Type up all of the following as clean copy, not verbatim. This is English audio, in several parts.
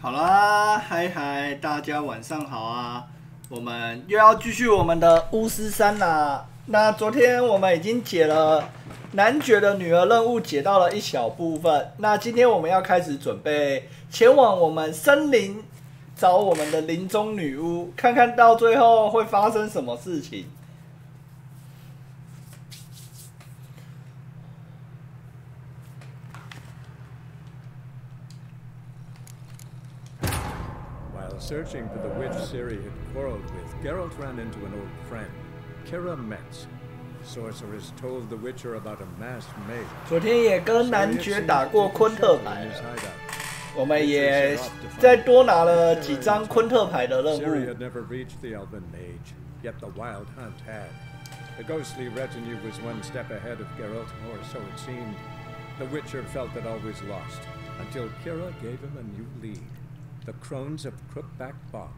好啦，嗨嗨，大家晚上好啊！我们又要继续我们的巫师3啦。那昨天我们已经解了男爵的女儿任务，解到了一小部分。那今天我们要开始准备前往我们森林找我们的林中女巫，看看到最后会发生什么事情。 Searching for the witch Ciri had quarreled with, Geralt ran into an old friend, Kira Metz. Sorceress told the Witcher about a masked maid. 昨天也跟男爵打过昆特牌，我们也再多拿了几张昆特牌的任务。Ciri had never reached the Elven Mage, yet the Wild Hunt had. The ghostly retinue was one step ahead of Geralt, or so it seemed. The Witcher felt that all was lost, until Kira gave him a new lead. The Crones of Crookback Bog.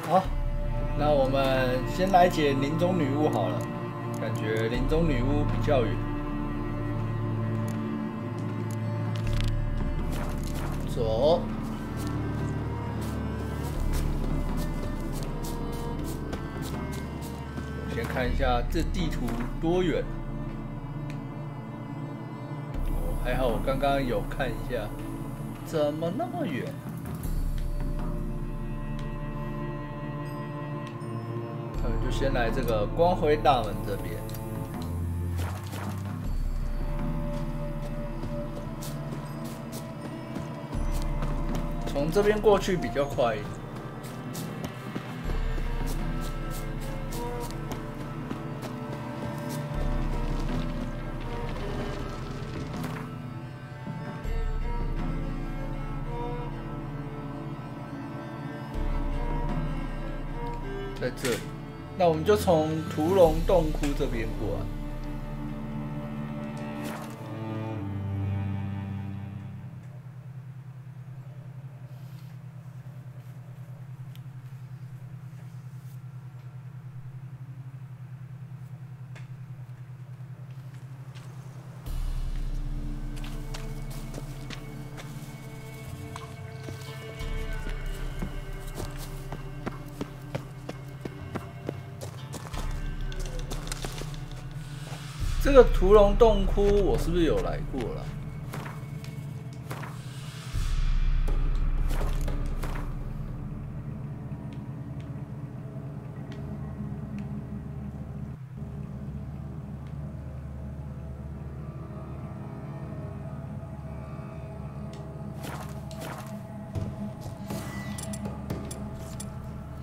好，那我们先来解林中女巫好了，感觉林中女巫比较远。走。我先看一下这地图多远。哦，还好我刚刚有看一下，怎么那么远？ 就先来这个光辉大门这边，从这边过去比较快一点。在这里。 那我们就从屠龙洞窟这边过来。这个屠龙洞窟，我是不是有来过了？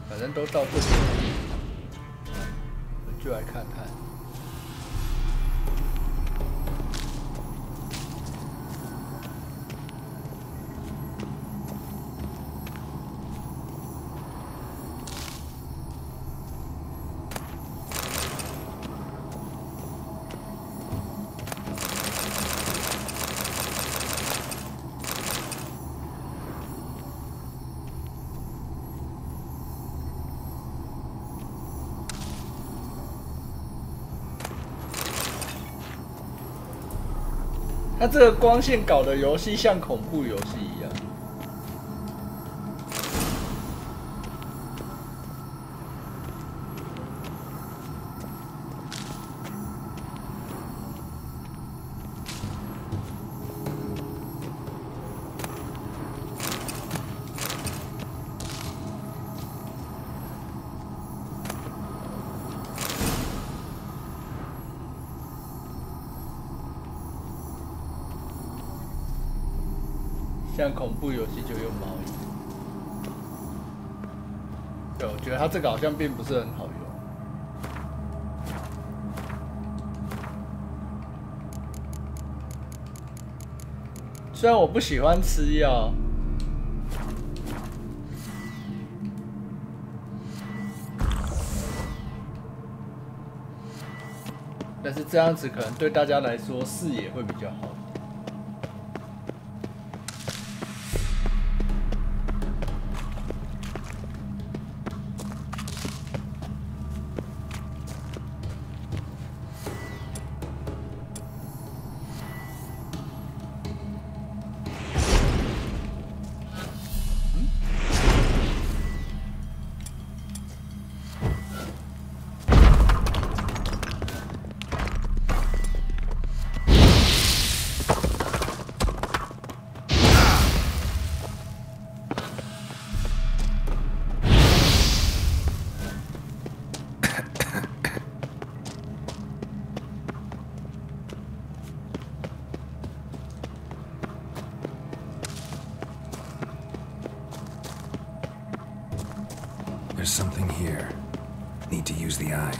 反正都到这边了，我就来看看。 它这个光线搞的游戏像恐怖游戏一样。像恐怖游戏就用猫椅。对，我觉得它这个好像并不是很好用。虽然我不喜欢吃药，但是这样子可能对大家来说视野会比较好。There's something here. Need to use the eye.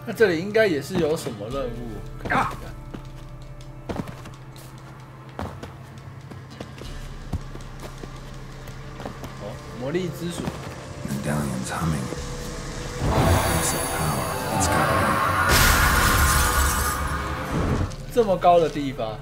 那这里应该也是有什么任务可以干？哦，魔力之鼠。Medallion's humming. Piece of power. It's gotta be. 这么高的地方。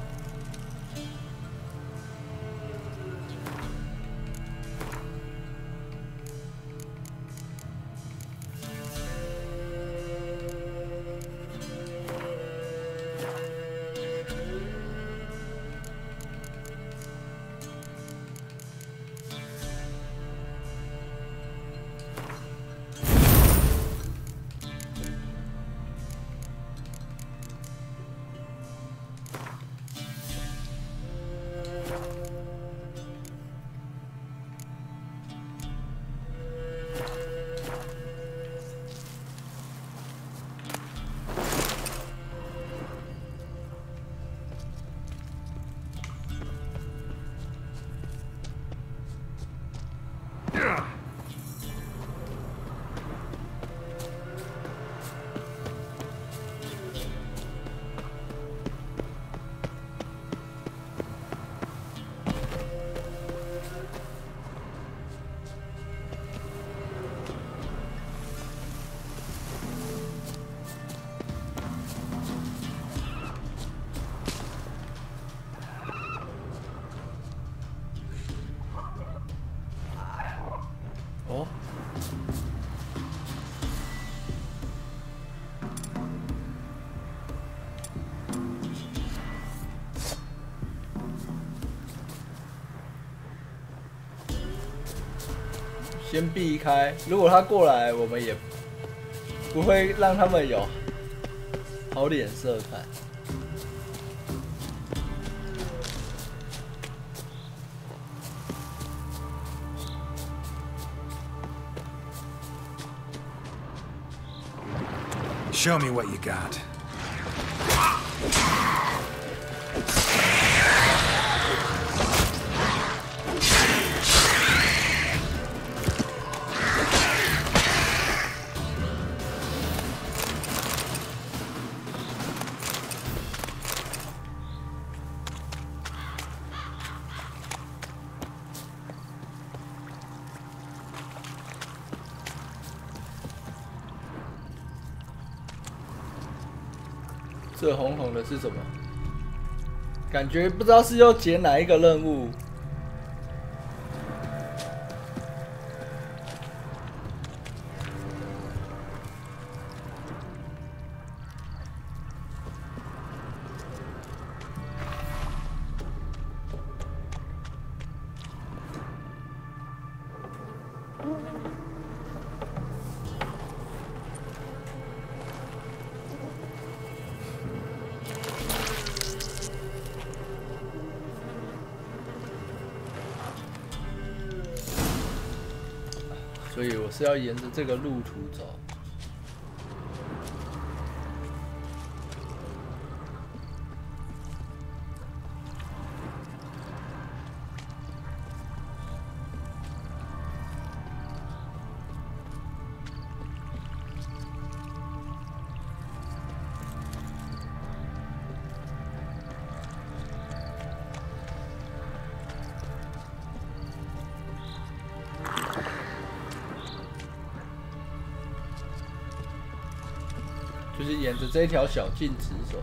哦，先避开。如果他过来，我们也不会让他们有好脸色看。Show me what you got. 这红红的是什么？感觉不知道是要解哪一个任务。所以我是要沿着这个路途走。就是沿着这条小径直走。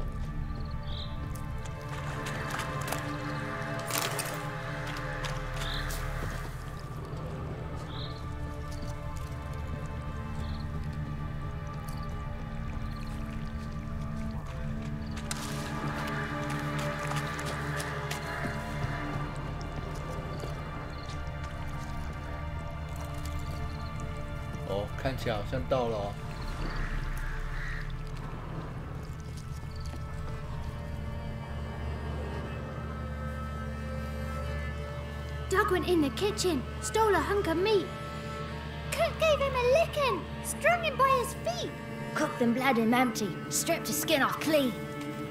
哦，看起来好像到了哦。 Doug went in the kitchen, stole a hunk of meat. Cook gave him a licking, strung him by his feet. Cooked them blood and empty, stripped his skin off clean.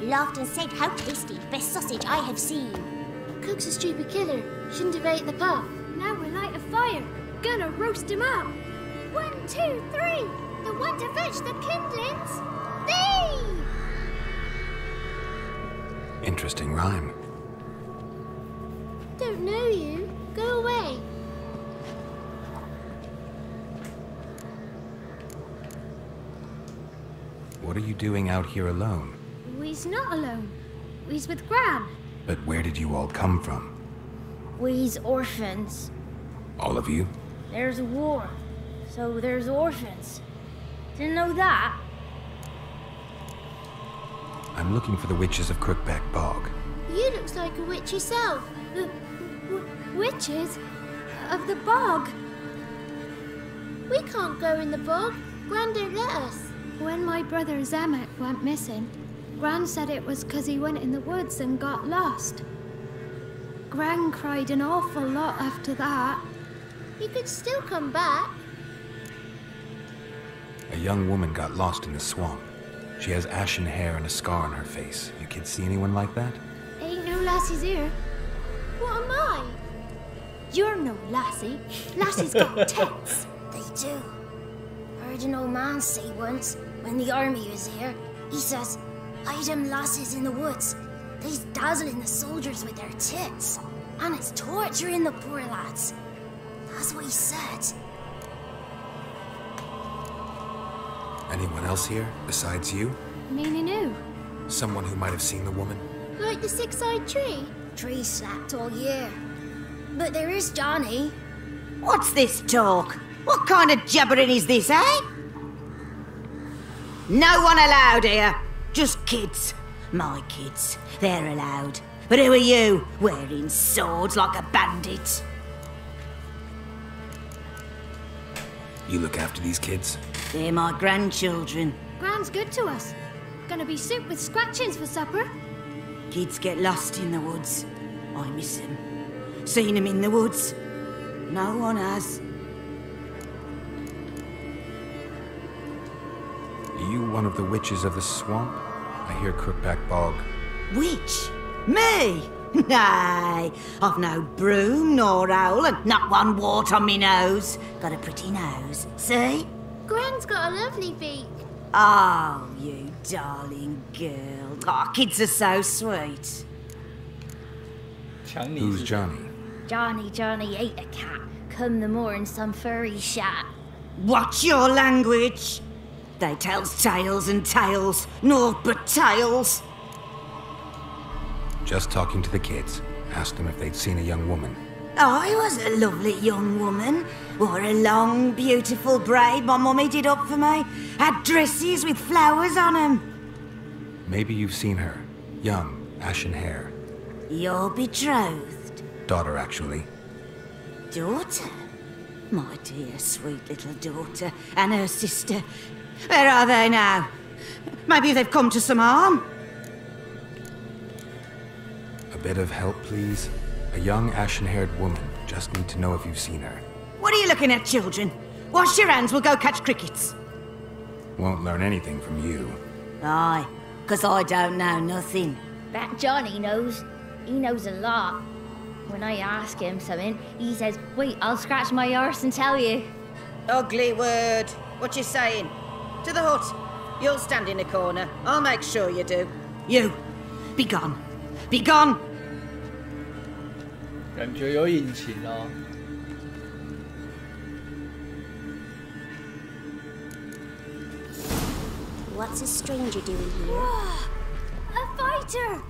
Laughed and said, "How tasty, best sausage I have seen." Cook's a stupid killer, shouldn't have ate the pup. Now we'll light a fire, gonna roast him up. 1, 2, 3, the one to fetch the kindlings, thee! Interesting rhyme. Don't know you. Go away. What are you doing out here alone? We's not alone. We's with Gran. But where did you all come from? We's orphans. All of you? There's a war, so there's orphans. Didn't know that. I'm looking for the witches of Crookback Bog. You looks like a witch yourself. Witches? Of the bog? We can't go in the bog. Gran don't let us. When my brother Zamek went missing, Gran said it was 'cause he went in the woods and got lost. Gran cried an awful lot after that. He could still come back. A young woman got lost in the swamp. She has ashen hair and a scar on her face. You kids see anyone like that? Ain't no lassies here. What am I? You're no lassie. Lassies got tits. They do. Heard an old man say once, when the army was here, he says, "I them lasses in the woods. They's dazzling the soldiers with their tits. And it's torturing the poor lads." That's what he said. Anyone else here besides you? Meaning who? Someone who might have seen the woman? Like the six-eyed tree? Tree slapped all year. But there is Johnny. What's this talk? What kind of jabbering is this, eh? No one allowed here. Just kids. My kids. They're allowed. But who are you, wearing swords like a bandit? You look after these kids? They're my grandchildren. Gran's good to us. Gonna be soup with scratchings for supper. Kids get lost in the woods. I miss them. Seen them in the woods. No one has. Are you one of the witches of the swamp? I hear Crookback Bog. Witch? Me? Nay, I've no broom nor owl and not one wart on me nose. Got a pretty nose, see? Gran's got a lovely beak. Oh, you darling girl. Oh, kids are so sweet. Who's Johnny? Johnny ate a cat. Come the more in some furry shat. Watch your language. They tells tales and tales, naught but tales. Just talking to the kids. Asked them if they'd seen a young woman. I was a lovely young woman. Wore a long, beautiful braid my mummy did up for me. Had dresses with flowers on them. Maybe you've seen her. Young, ashen hair. Your betrothed? Daughter, actually. Daughter? My dear, sweet little daughter. And her sister. Where are they now? Maybe they've come to some harm? A bit of help, please? A young, ashen-haired woman. Just need to know if you've seen her. What are you looking at, children? Wash your hands, we'll go catch crickets. Won't learn anything from you. Aye, 'cause I don't know nothing. That Johnny knows. He knows a lot. When I ask him something, he says, wait, I'll scratch my arse and tell you. Ugly word. What you saying? To the hut. You'll stand in a corner. I'll make sure you do. You, be gone. Be gone. 感觉有隐情哦。What's a stranger doing here? A fighter!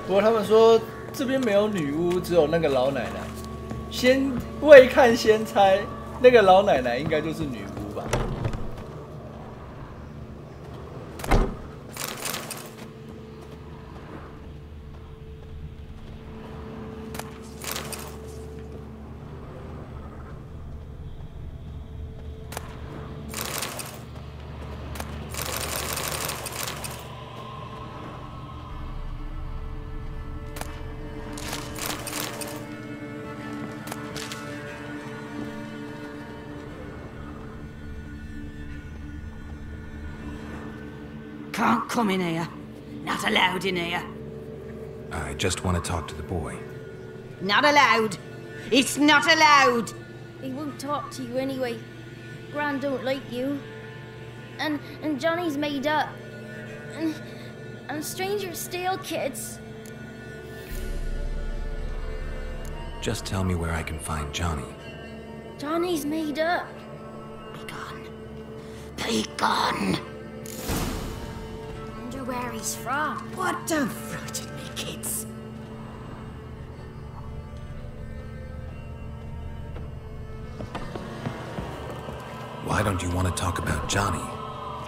不过他们说这边没有女巫，只有那个老奶奶。先未看先猜，那个老奶奶应该就是女巫吧？Can't come in here. Not allowed in here. I just want to talk to the boy. Not allowed. It's not allowed. He won't talk to you anyway. Gran don't like you. And Johnny's made up. And strangers steal kids. Just tell me where I can find Johnny. Johnny's made up. Be gone. Be gone. Wonder where he's from. What? Don't frighten me, kids. Why don't you want to talk about Johnny?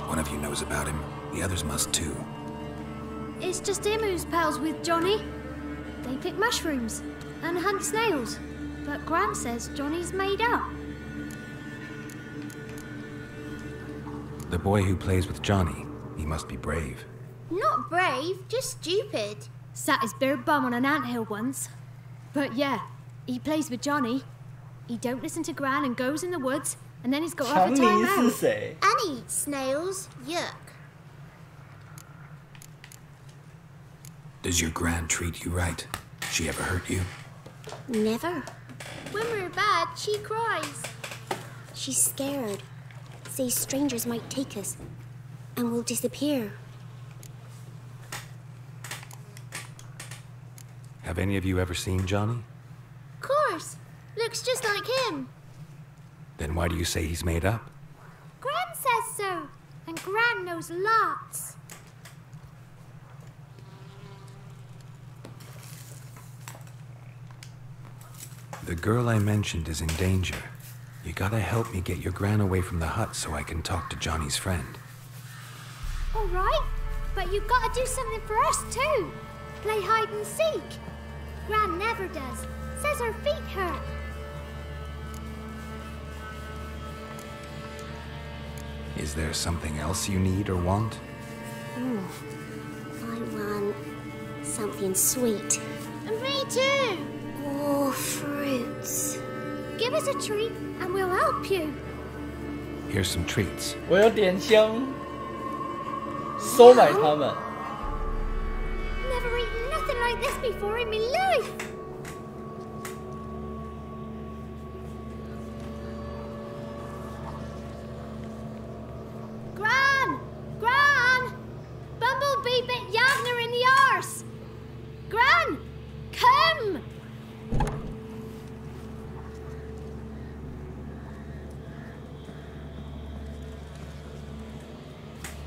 One of you knows about him. The others must too. It's just him who's pals with Johnny. They pick mushrooms and hunt snails. But Gran says Johnny's made up. The boy who plays with Johnny, he must be brave. Not brave, just stupid. Sat his bare bum on an anthill once. But yeah, he plays with Johnny. He don't listen to Gran and goes in the woods, and then he's got to have a time 强尼是 out. 谁？ And eats snails. Yuck. Does your Gran treat you right? She ever hurt you? Never. When we're bad, she cries. She's scared. Says strangers might take us, and we'll disappear. Have any of you ever seen Johnny? Of course. Looks just like him. Then why do you say he's made up? Gran says so. And Gran knows lots. The girl I mentioned is in danger. You gotta help me get your Gran away from the hut so I can talk to Johnny's friend. All right. But you've got to do something for us too. Play hide and seek. Gran never does. Says her feet hurt. Is there something else you need or want? I want something sweet. And me too. Oh, fruits. Give us a treat and we'll help you. Here's some treats. 我有点香，收买他们。 Never eaten nothing like this before in my life. Gran! Gran! Bumblebee bit Yavner in the arse. Gran! Come!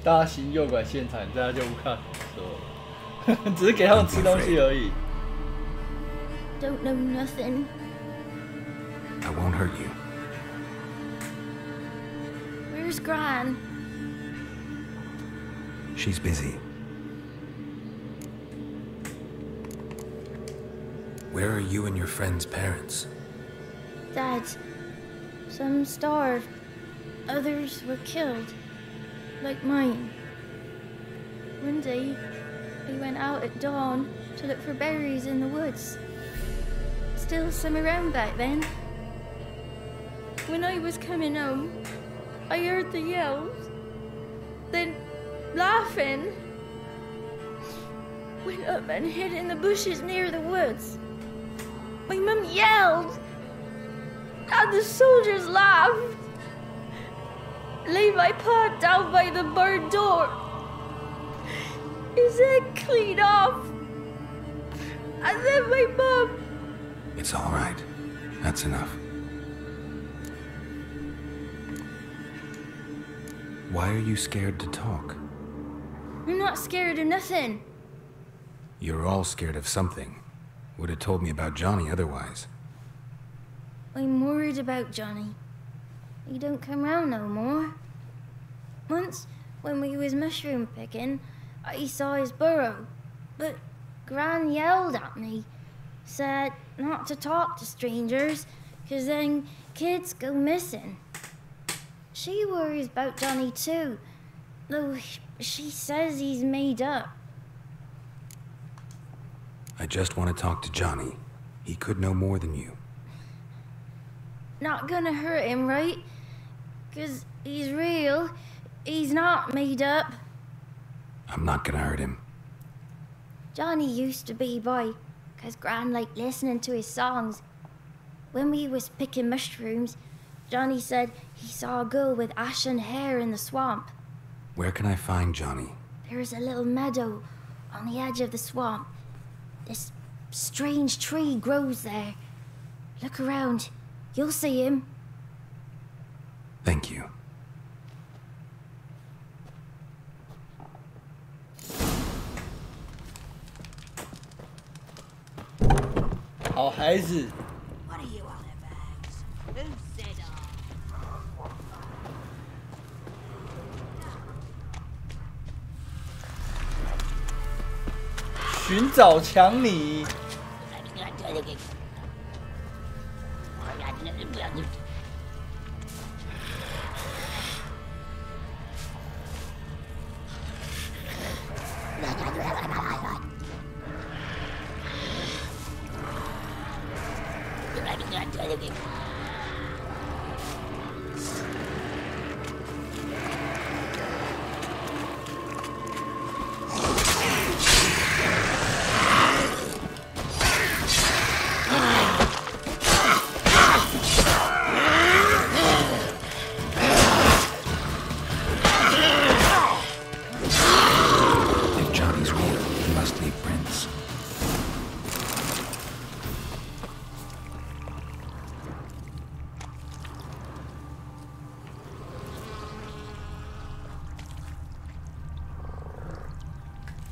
大型诱拐现场，大家就不看说，只是给他们吃东西而已。 Don't know nothing. I won't hurt you. Where's Gran? She's busy. Where are you and your friend's parents? Dad. Some starved. Others were killed. Like mine. One day, we went out at dawn to look for berries in the woods. Still some around back then. When I was coming home, I heard the yells. Then, laughing, went up and hid in the bushes near the woods. My mum yelled, and the soldiers laughed. Laid my pa down by the barn door. His head clean off. And then my mum... It's all right. That's enough. Why are you scared to talk? I'm not scared of nothing. You're all scared of something. Would have told me about Johnny otherwise. I'm worried about Johnny. He don't come round no more. Once, when we was mushroom picking, I saw his burrow. But Gran yelled at me. Said not to talk to strangers, 'cause then kids go missing. She worries about Johnny too, though she says he's made up. I just want to talk to Johnny. He could know more than you. Not gonna hurt him, right? 'Cause he's real. He's not made up. I'm not gonna hurt him. Johnny used to be boy, 'cause Gran liked listening to his songs. When we was picking mushrooms, Johnny said he saw a girl with ashen hair in the swamp. Where can I find Johnny? There's a little meadow on the edge of the swamp. This strange tree grows there. Look around. You'll see him. Thank you.好孩子。 What are you on about? Who said I? 寻找强尼。If Johnny's real, he must leave prints.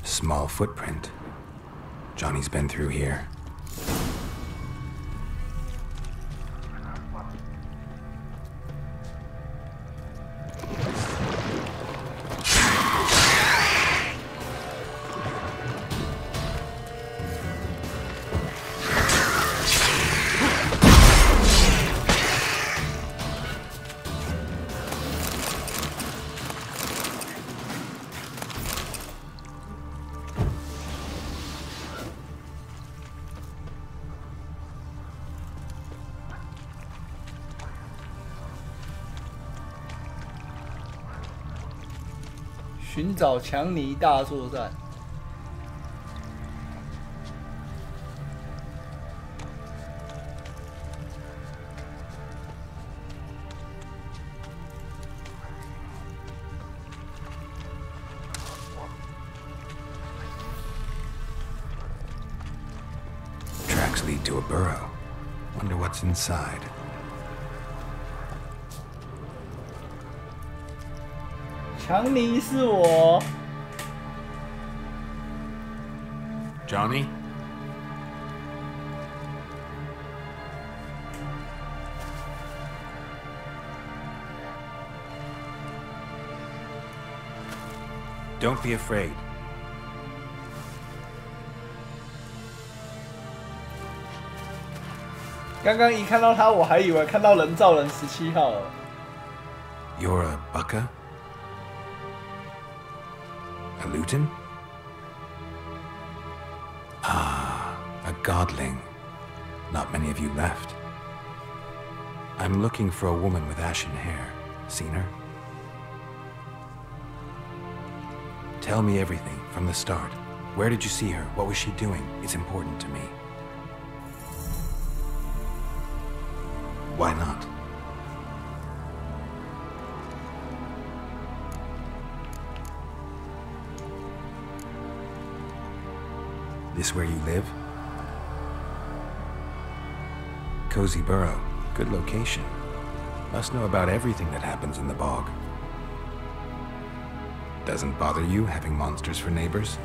Small footprint. Johnny's been through here.寻找强尼大作战。Tracks lead to a burrow. Wonder what's inside. 强尼是我。 Johnny? Don't be afraid. 刚刚一看到他，我还以为看到人造人17号了。You're a Bucka? A Luton? Ah, a godling. Not many of you left. I'm looking for a woman with ashen hair. Seen her? Tell me everything from the start. Where did you see her? What was she doing? It's important to me. Why not? This where you live? Cozy Burrow. Good location. Must know about everything that happens in the bog. Doesn't bother you having monsters for neighbors?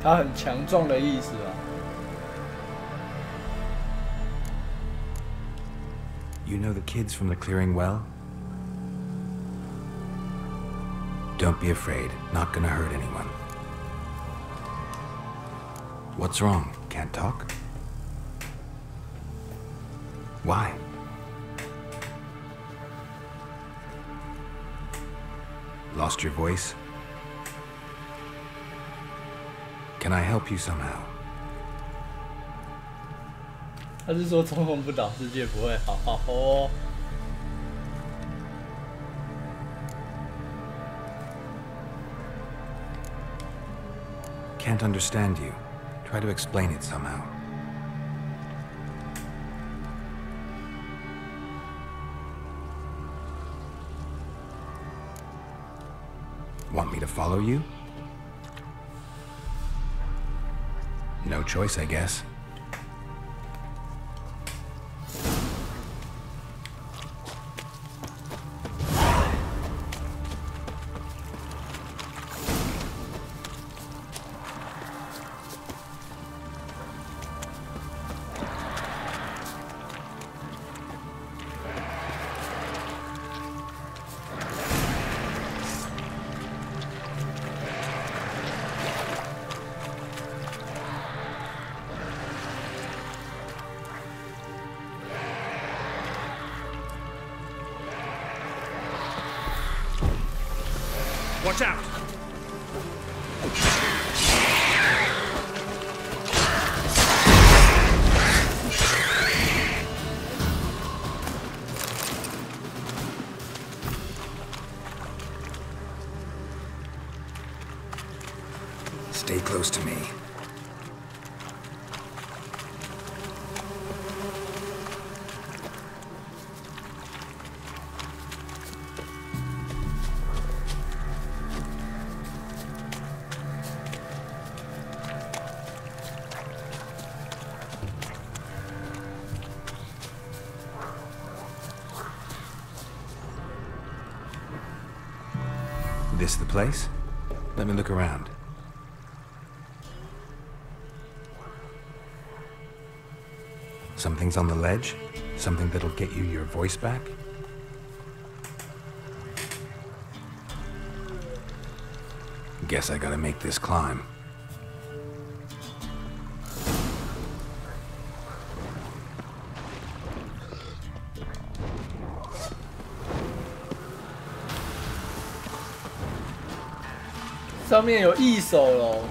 他很强壮的意思啊。You know the kids from the clearing well? Don't be afraid. Not gonna hurt anyone. What's wrong? Can't talk? Why? Lost your voice? Can I help you somehow? 他是说中共不倒，世界不会好好哦。Can't understand you. Try to explain it somehow. Want me to follow you? No choice, I guess. Watch out! Stay close to me. This the place? Let me look around. Something's on the ledge? Something that'll get you your voice back? Guess I gotta make this climb. 上面有一手喽。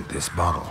This bottle.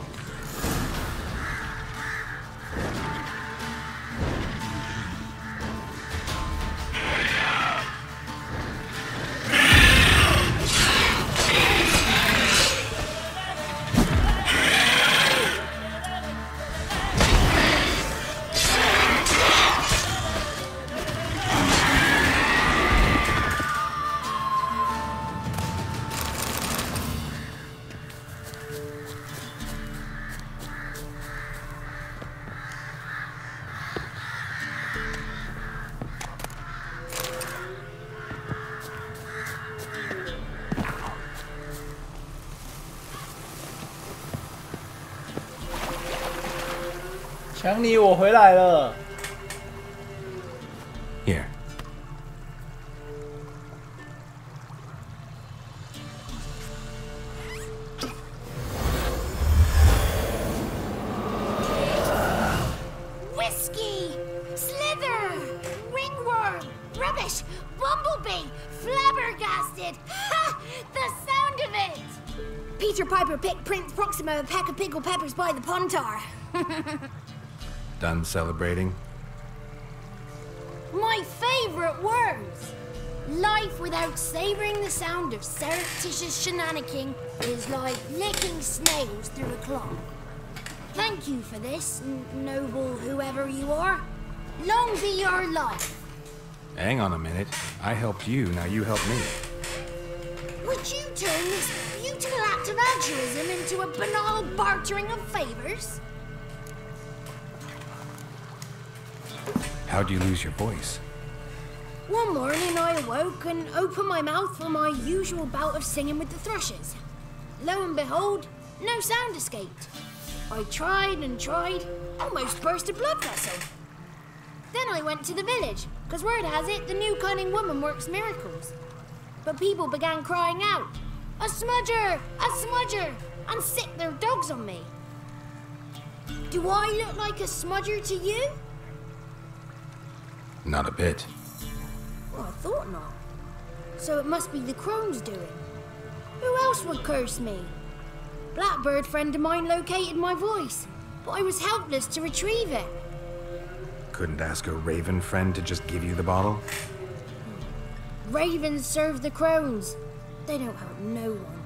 强尼，我回来了。Here. Whiskey! Slither! Ringworm! Rubbish! Bumblebee! Flabbergasted! Ha! The sound of it! Peter Piper picked Prince Proxima a pack of pickled peppers by the Pontar. Done celebrating? My favorite words! Life without savoring the sound of surreptitious shenanigans is like licking snails through a cloth. Thank you for this, noble whoever you are. Long be your life. Hang on a minute. I helped you, now you help me. Would you turn this beautiful act of altruism into a banal bartering of favors? How'd you lose your voice? One morning I awoke and opened my mouth for my usual bout of singing with the thrushes. Lo and behold, no sound escaped. I tried and tried, almost burst a blood vessel. Then I went to the village, because word has it the new cunning woman works miracles. But people began crying out, "A smudger! A smudger!" and sicked their dogs on me. Do I look like a smudger to you? Not a bit. Well, I thought not. So it must be the crone's doing. Who else would curse me? Blackbird friend of mine located my voice, but I was helpless to retrieve it. Couldn't ask a raven friend to just give you the bottle? Ravens serve the crones. They don't hurt no one.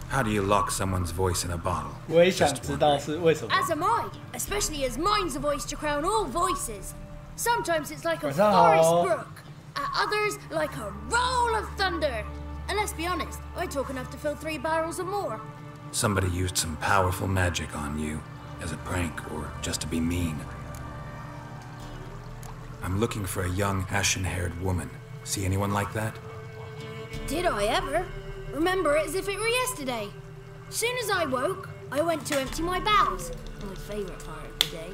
How do you lock someone's voice in a bottle? 我也想知道是为什么。 As am I, especially as mine's a voice to crown all voices. Sometimes it's like a 晚上好。 forest brook, at others like a roll of thunder. And let's be honest, I talk enough to fill 3 barrels or more. Somebody used some powerful magic on you, as a prank or just to be mean. I'm looking for a young, ashen-haired woman. See anyone like that? Did I ever? Remember it as if it were yesterday. Soon as I woke, I went to empty my bowels. My favourite part of the day.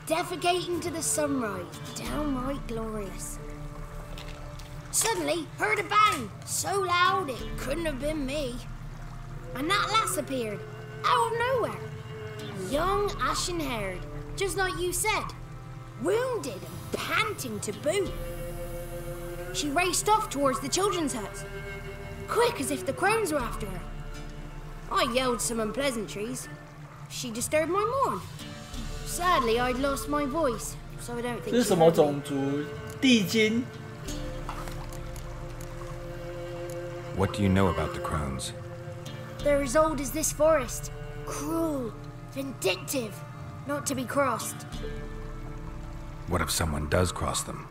Defecating to the sunrise, downright glorious. Suddenly, heard a bang, so loud it couldn't have been me. And that lass appeared, out of nowhere. Young, ashen-haired, just like you said. Wounded and panting to boot. She raced off towards the children's hut, quick as if the crones were after her. I yelled some unpleasantries. She disturbed my morn. Sadly, I'd lost my voice, so I don't think 这是 she 什么 heard me. 种族？地精？ What do you know about the crones? They're as old as this forest. Cruel, vindictive, not to be crossed. What if someone does cross them?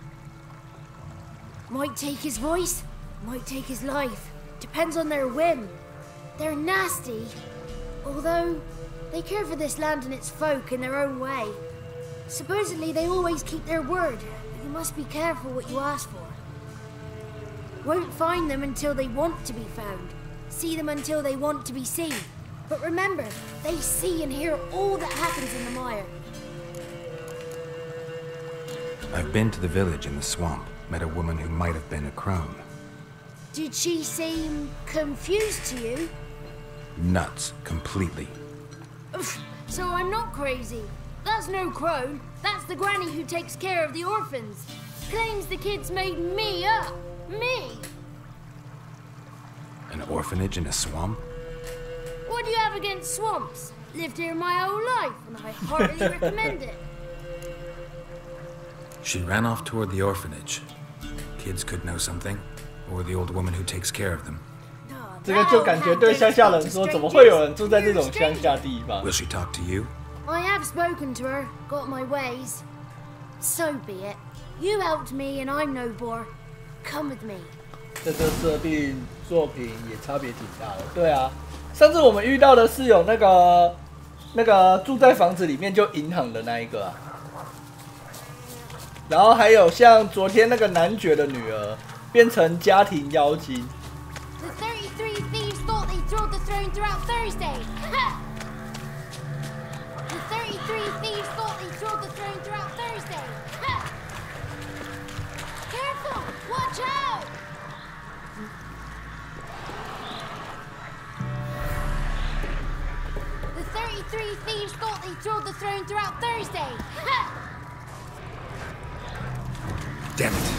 Might take his voice, might take his life. Depends on their whim. They're nasty, although they care for this land and its folk in their own way. Supposedly they always keep their word, but you must be careful what you ask for. Won't find them until they want to be found. See them until they want to be seen. But remember, they see and hear all that happens in the mire. I've been to the village in the swamp, met a woman who might have been a crone. Did she seem confused to you? Nuts, completely. So I'm not crazy. That's no crone. That's the granny who takes care of the orphans. Claims the kids made me up. Me! An orphanage in a swamp? What do you have against swamps? Lived here my whole life, and I heartily recommend it. She ran off toward the orphanage. Kids could know something, or the old woman who takes care of them. 这个就感觉对乡下人说，怎么会有人住在这种乡下地方？ Will she talk to you? I have spoken to her, got my ways. So be it. You helped me, and I'm no bore. Come with me. 这个设定作品也差别挺大的。对啊，上次我们遇到的是有那个住在房子里面就银行的那一个啊，然后还有像昨天那个男爵的女儿变成家庭妖精。 The 33 thieves thought they thrilled the throne throughout Thursday. The 33 thieves thought they stole the throne throughout Thursday. Ha! Careful! Watch out! The 33 thieves thought they stole the throne throughout Thursday. Ha! Damn it.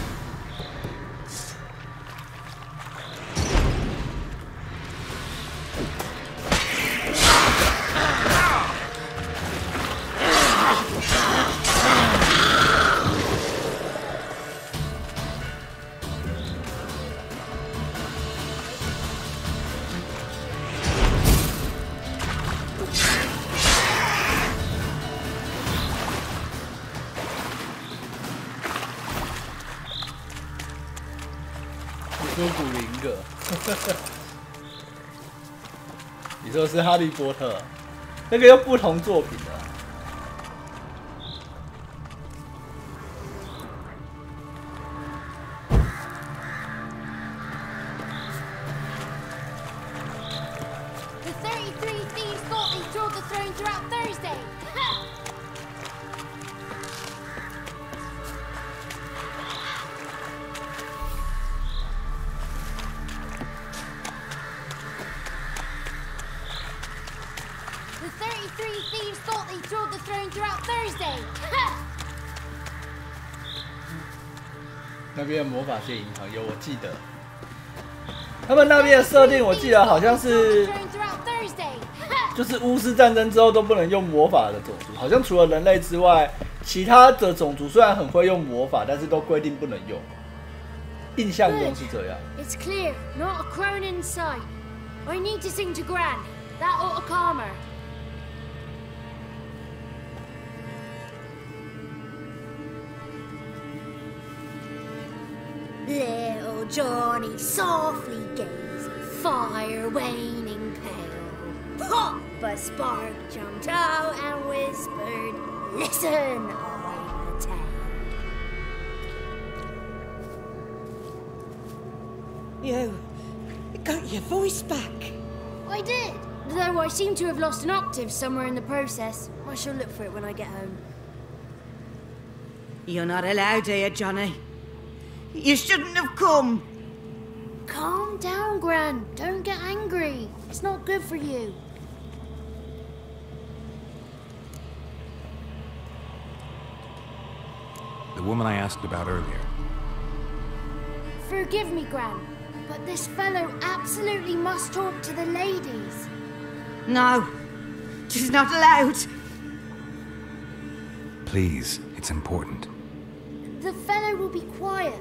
说古灵阁，你说是哈利波特，那个又不同作品了。The 33 thieves thought they stole the throne throughout Thursday. Ha! The 33 thieves thought they stole the throne throughout Thursday. Ha! 那边的魔法界银行有，我记得。他们那边的设定，我记得好像是，就是巫师战争之后都不能用魔法的种族，好像除了人类之外，其他的种族虽然很会用魔法，但是都规定不能用。印象中是这样。It's clear, not a crown in sight. I need to sing to Gran. That ought to calm her. Little Johnny softly gazed, fire waning pale. Pop! A spark jumped out and whispered, "Listen, I'm a tale." You got your voice back. I did, though I seem to have lost an octave somewhere in the process. I shall look for it when I get home. You're not allowed here, Johnny. You shouldn't have come. Calm down, Gran. Don't get angry. It's not good for you. The woman I asked about earlier. Forgive me, Gran, but this fellow absolutely must talk to the ladies. No, she's not allowed. Please, it's important. The fellow will be quiet.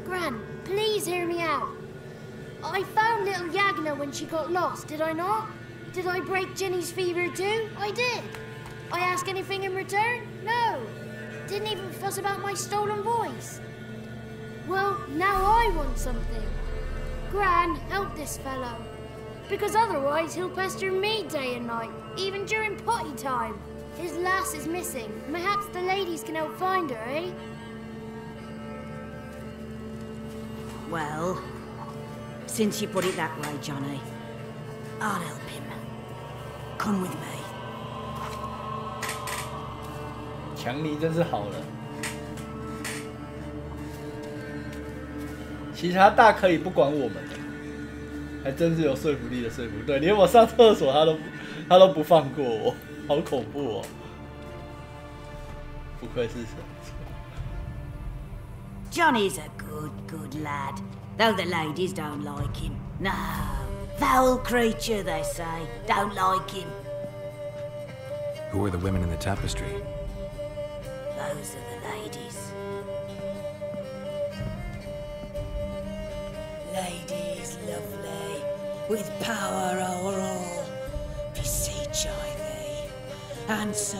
Gran, please hear me out. I found little Yagna when she got lost, did I not? Did I break Ginny's fever too? I did. I ask anything in return? No. Didn't even fuss about my stolen voice. Well, now I want something. Gran, help this fellow. Because otherwise he'll pester me day and night, even during potty time. His lass is missing. Perhaps the ladies can help find her, eh? Well, since you put it that way, Johnny, I'll help him. Come with me. 强尼真是好人，其他大可以不管我们的，还真是有说服力的说服。对，连我上厕所他都不放过我，好恐怖哦！不愧是神。 Johnny's a good lad, though the ladies don't like him. No, foul creature, they say. Don't like him. Who are the women in the tapestry? Those are the ladies. Ladies lovely, with power over all. Beseech I thee, answer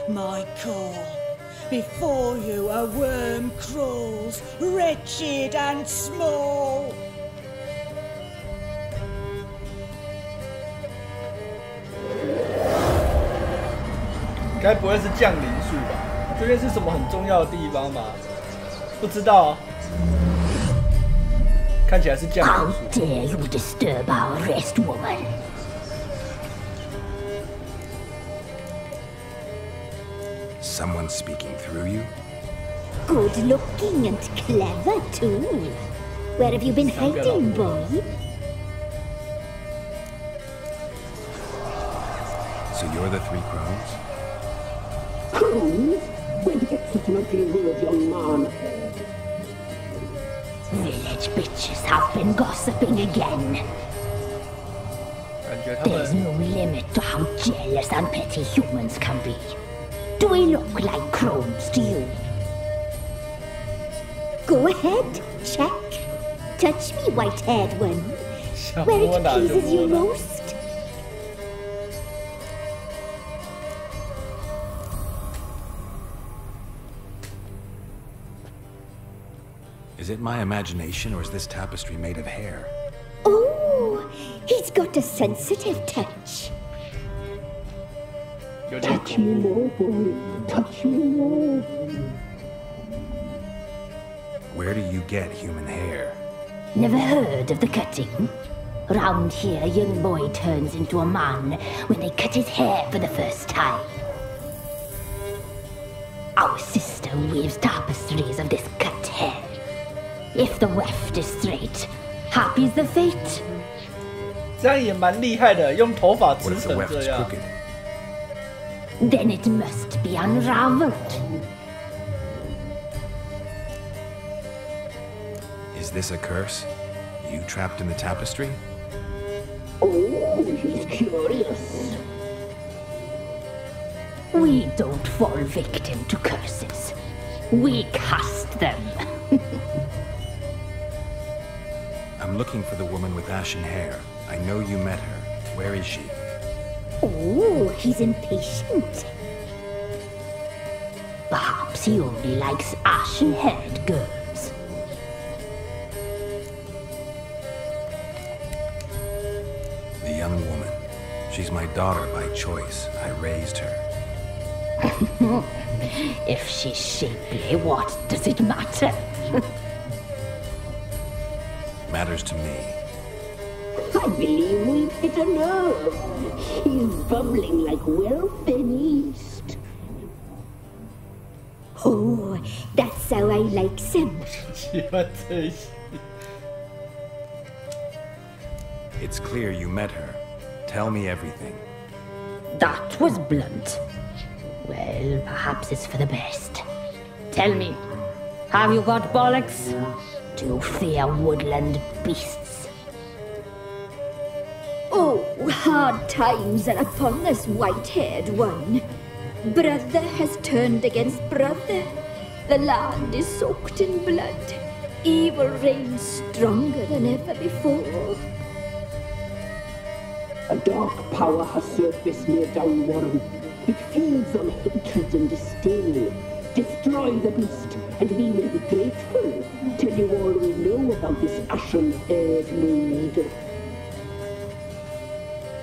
my call. Before you a worm crawls, wretched and small. 该不会是降临术吧？这边是什么很重要的地方吗？不知道啊。看起来是降临术。 How dare you disturb our rest, woman? Someone speaking through you? Good looking and clever, too. Where have you been hiding, boy? So you're the three crones? Crones? Where'd you get such an ugly word, young man? Village bitches have been gossiping again. There's no limit to how jealous and petty humans can be. Do we look like crones to you? Go ahead, check. Touch me, white-haired one. Where it pleases you most. Is it my imagination, or is this tapestry made of hair? Oh, he's got a sensitive touch. Touch me more, boy. Touch me more. Where do you get human hair? Never heard of the cutting? Round here, a young boy turns into a man when they cut his hair for the first time. Our sister weaves tapestries of this cut hair. If the weft is straight, happy's the fate. 这样也蛮厉害的，用头发织 What if the 成 weft's 这样。 crooked? Then it must be unraveled. Is this a curse? You trapped in the tapestry? Oh, he's curious. We don't fall victim to curses. We cast them. I'm looking for the woman with ashen hair. I know you met her. Where is she? Oh, he's impatient. Perhaps he only likes ashen-haired girls. The young woman. She's my daughter by choice. I raised her. If she's shapely, what does it matter? Matters to me. I believe we've hit a nerve. He's bubbling like wealth in East. Oh, that's how I like him. 喜欢这一些。 It's clear you met her. Tell me everything. That was blunt. Well, perhaps it's for the best. Tell me, have you got bollocks? Do you fear woodland beasts? Oh, hard times are upon this white-haired one. Brother has turned against brother. The land is soaked in blood. Evil reigns stronger than ever before. A dark power has surfaced near Downwarren. It feeds on hatred and disdain. Destroy the beast, and we will be grateful. Tell you all we know about this ashen-haired maid.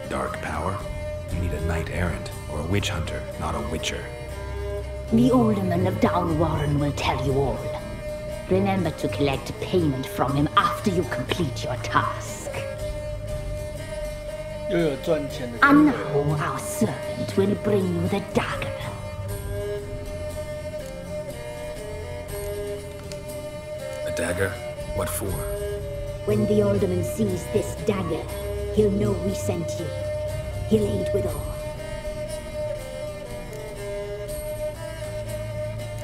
Dark power? You need a knight-errant or a witch hunter, not a witcher. The alderman of Downwarren will tell you all. Remember to collect payment from him after you complete your task. 又有赚钱的机 And 会。 now our servant will bring you the dagger. A dagger? What for? When the alderman sees this dagger, he'll know we sent you. He'll aid with all.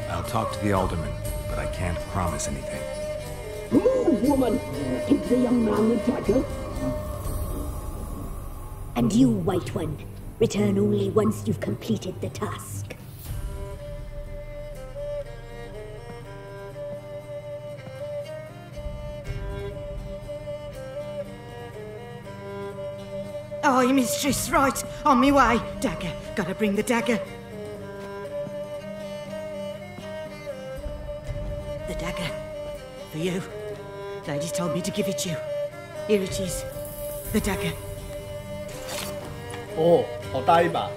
I'll talk to the alderman, but I can't promise anything. Move, woman! Give the young man the dagger. And you, White One, return only once you've completed the task. Aye, mistress, right. On me way. Dagger. Gotta bring the dagger. The dagger. For you. Lady told me to give it you. Here it is. The dagger. 哦，好大一把。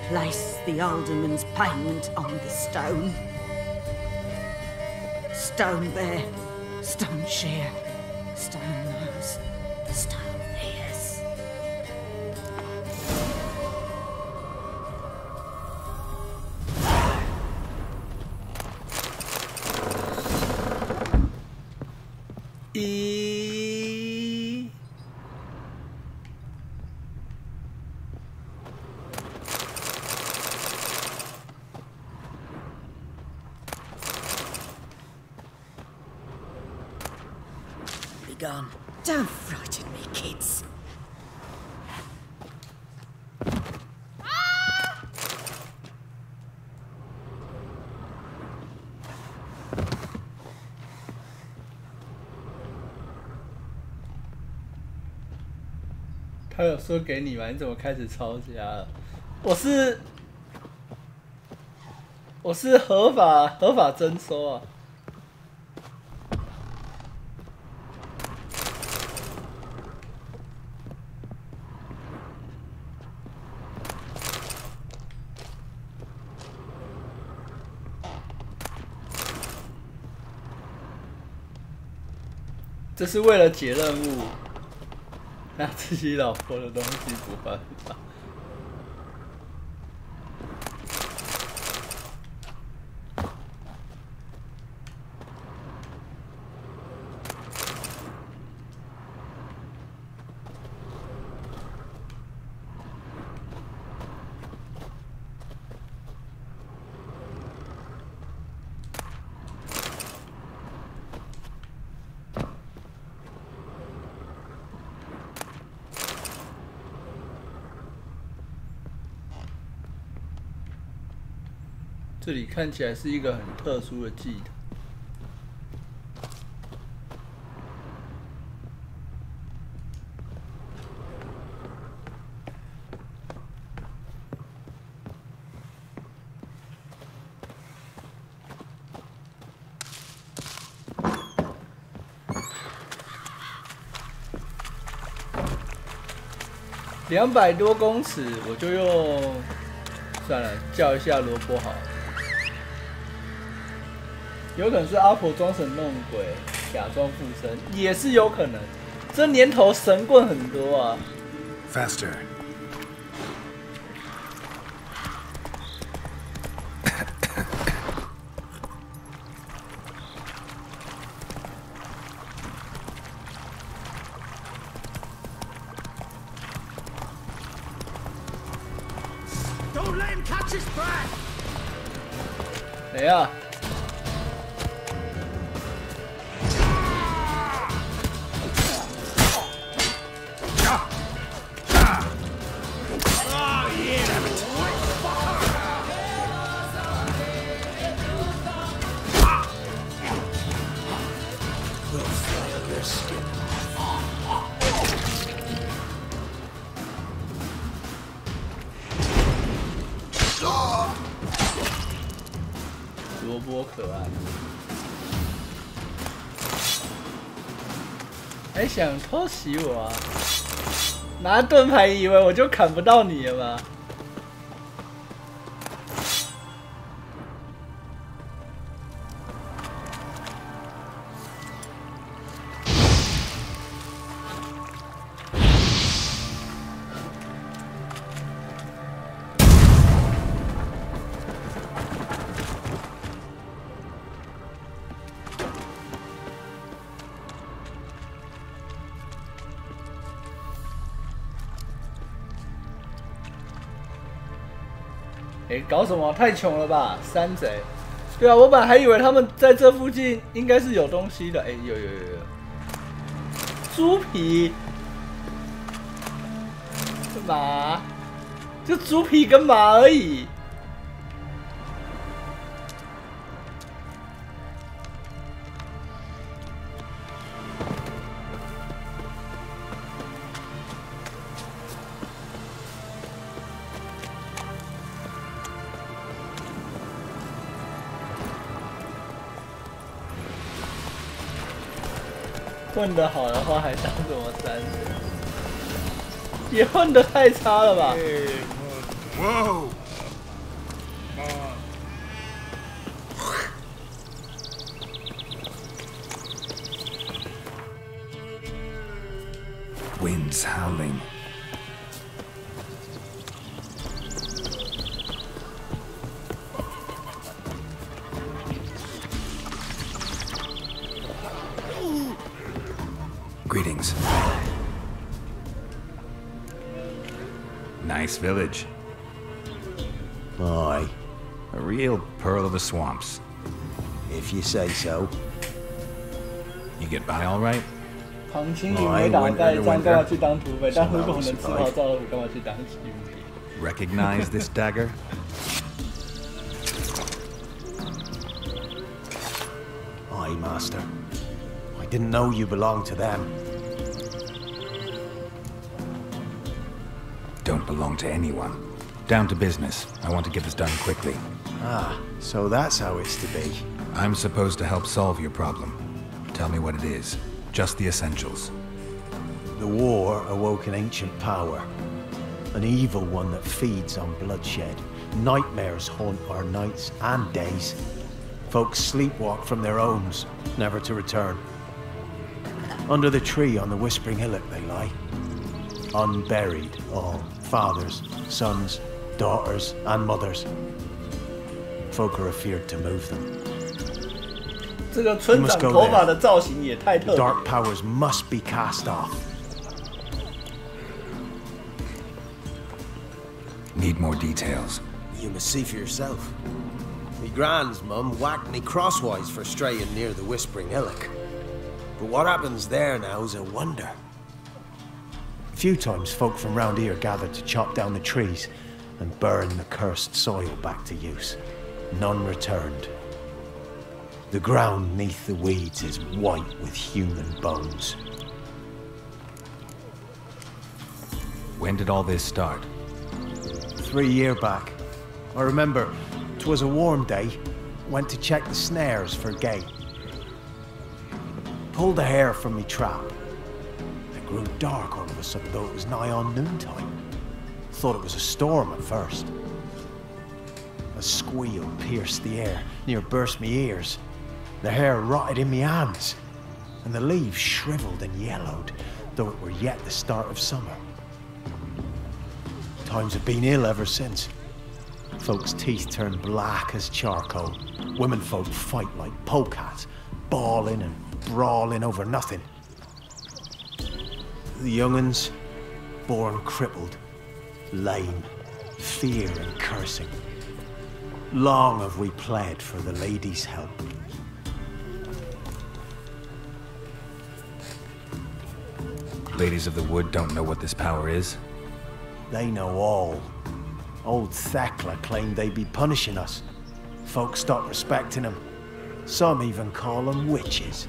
Place the alderman's payment on the stone. Stone there. Stone shear. Stone nose. Stone ears. 1。Be gone. Don't frighten me, kids. 他有说给你吗？你怎么开始抄家了？我是合法征收啊！这是为了解任务。拿自己老婆的东西不犯法。这里看起来是一个很特殊的祭坛。200多公尺，我就用算了，叫一下萝卜好了。有可能是阿婆装神弄鬼，假装附身，也是有可能。这年头神棍很多啊。Faster. Don't let him catch his breath. 哎呀！ 萝卜可爱，还想偷袭我啊？拿盾牌以为我就砍不到你了吗？搞什么？太穷了吧，山贼！对啊，我本来还以为他们在这附近应该是有东西的。有，猪皮，马，就猪皮跟马而已。混得好的话还当什么山神？也混得太差了吧！ Whoa! Winds howling. Greetings. Nice village. Aye. A real pearl of the swamps. If you say so. You get by all right? 庞青云没打盖章，干嘛去当土匪？但如果能吃好照顾，干嘛去当佣兵？ Recognize this dagger? Aye, Master. I didn't know you belonged to them. Don't belong to anyone. Down to business. I want to get this done quickly. Ah, so that's how it's to be. I'm supposed to help solve your problem. Tell me what it is. Just the essentials. The war awoke an ancient power. An evil one that feeds on bloodshed. Nightmares haunt our nights and days. Folks sleepwalk from their homes, never to return. Under the tree on the Whispering Hillock they lie. Unburied, all. Fathers, sons, daughters, and mothers. Folk are afeared to move them. 这个村长头发的造型也太特别。 Dark powers must be cast off. Need more details. You must see for yourself. Me grand's mum whacked me crosswise for straying near the Whispering Hillock. But what happens there now is a wonder. A few times folk from round here gathered to chop down the trees and burn the cursed soil back to use. None returned. The ground neath the weeds is white with human bones. When did all this start? 3 years back. I remember 'twas a warm day. Went to check the snares for game. Pulled the hair from me trap. It grew dark all of a sudden, though it was nigh on noontime. Thought it was a storm at first. A squeal pierced the air, near burst me ears. The hair rotted in me hands, and the leaves shriveled and yellowed, though it were yet the start of summer. Times have been ill ever since. Folks' teeth turn black as charcoal. Womenfolk fight like polecats, bawling and brawling over nothing. The young'uns, born crippled, lame, fear and cursing. Long have we pled for the lady's help. Ladies of the Wood don't know what this power is? They know all. Old Thekla claimed they'd be punishing us. Folks stopped respecting them. Some even call them witches.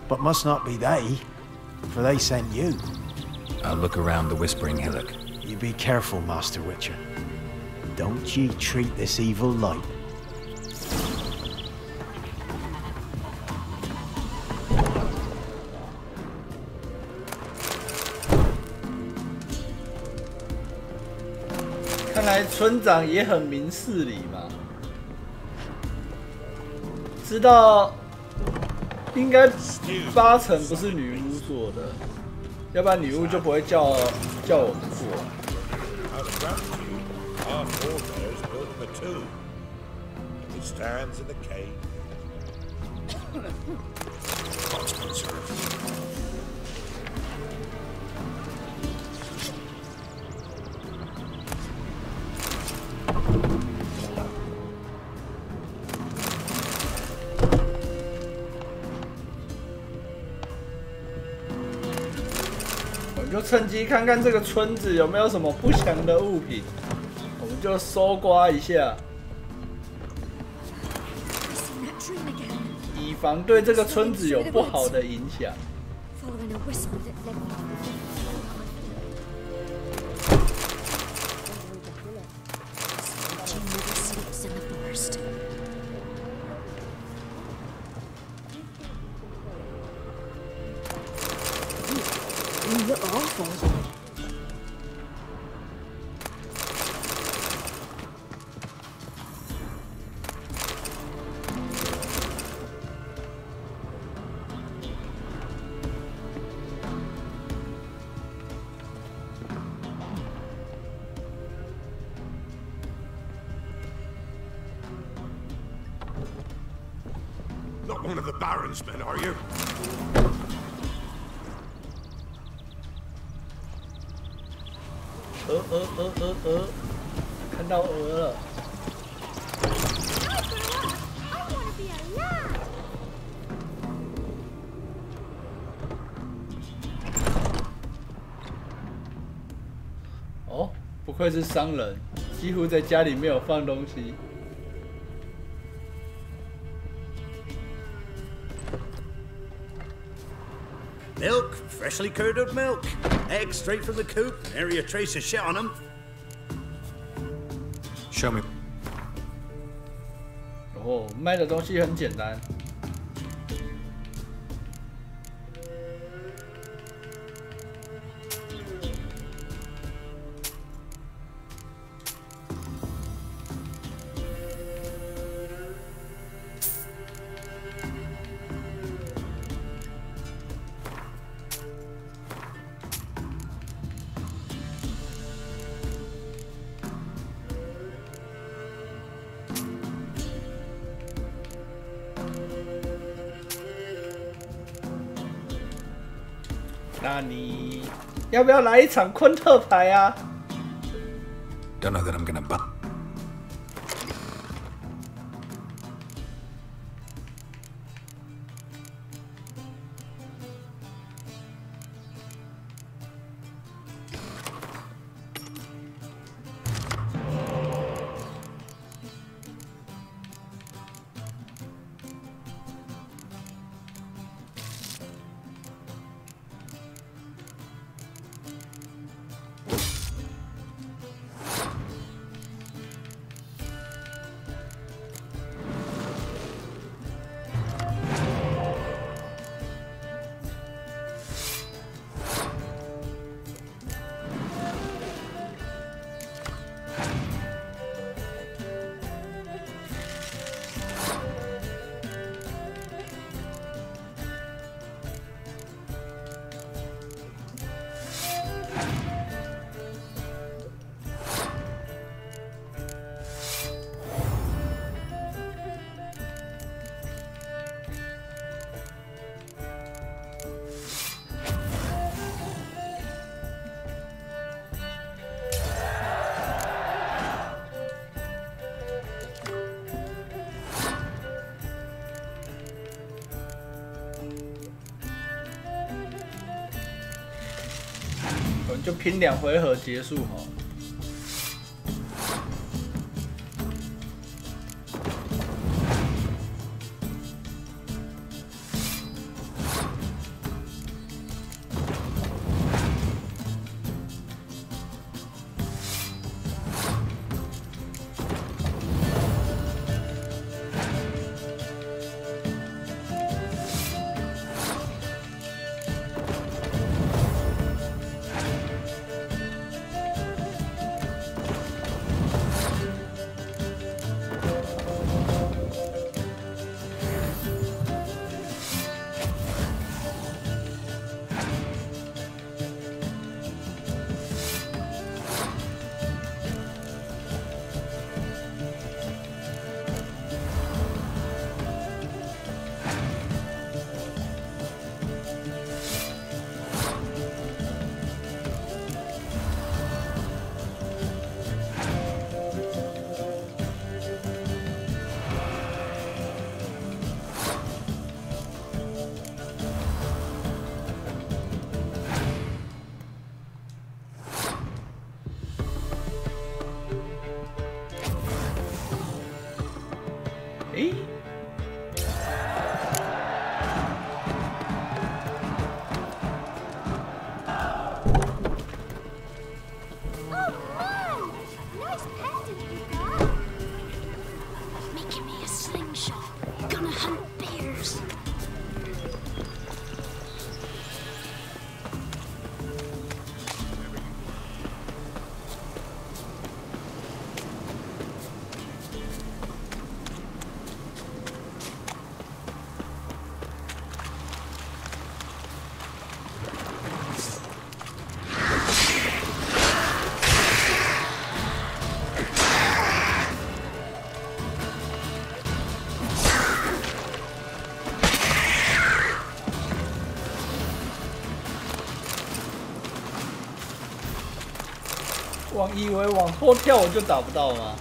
But must not be they, for they sent you. I'll look around the Whispering Hillock. You be careful, Master Witcher. Don't ye treat this evil light.看来村长也很明事理嘛，知道应该80%不是女巫做的，要不然女巫就不会叫我们做。Our forebears built the tomb. It stands in the cave.就趁机看看这个村子有没有什么不祥的物品，我们就搜刮一下，以防对这个村子有不好的影响。You look awful. Not one of the Baron's men, are you? 看到鹅了。哦，不愧是商人，几乎在家里没有放东西。 Milk, freshly curdled milk. Eggs straight from the coop. Nary a trace of shit on them. Show me. 哦，卖的东西很简单。那你要不要来一场昆特牌啊 Don't know that I'm gonna buy. 就拼2回合结束哈。我以为往后跳我就打不到吗？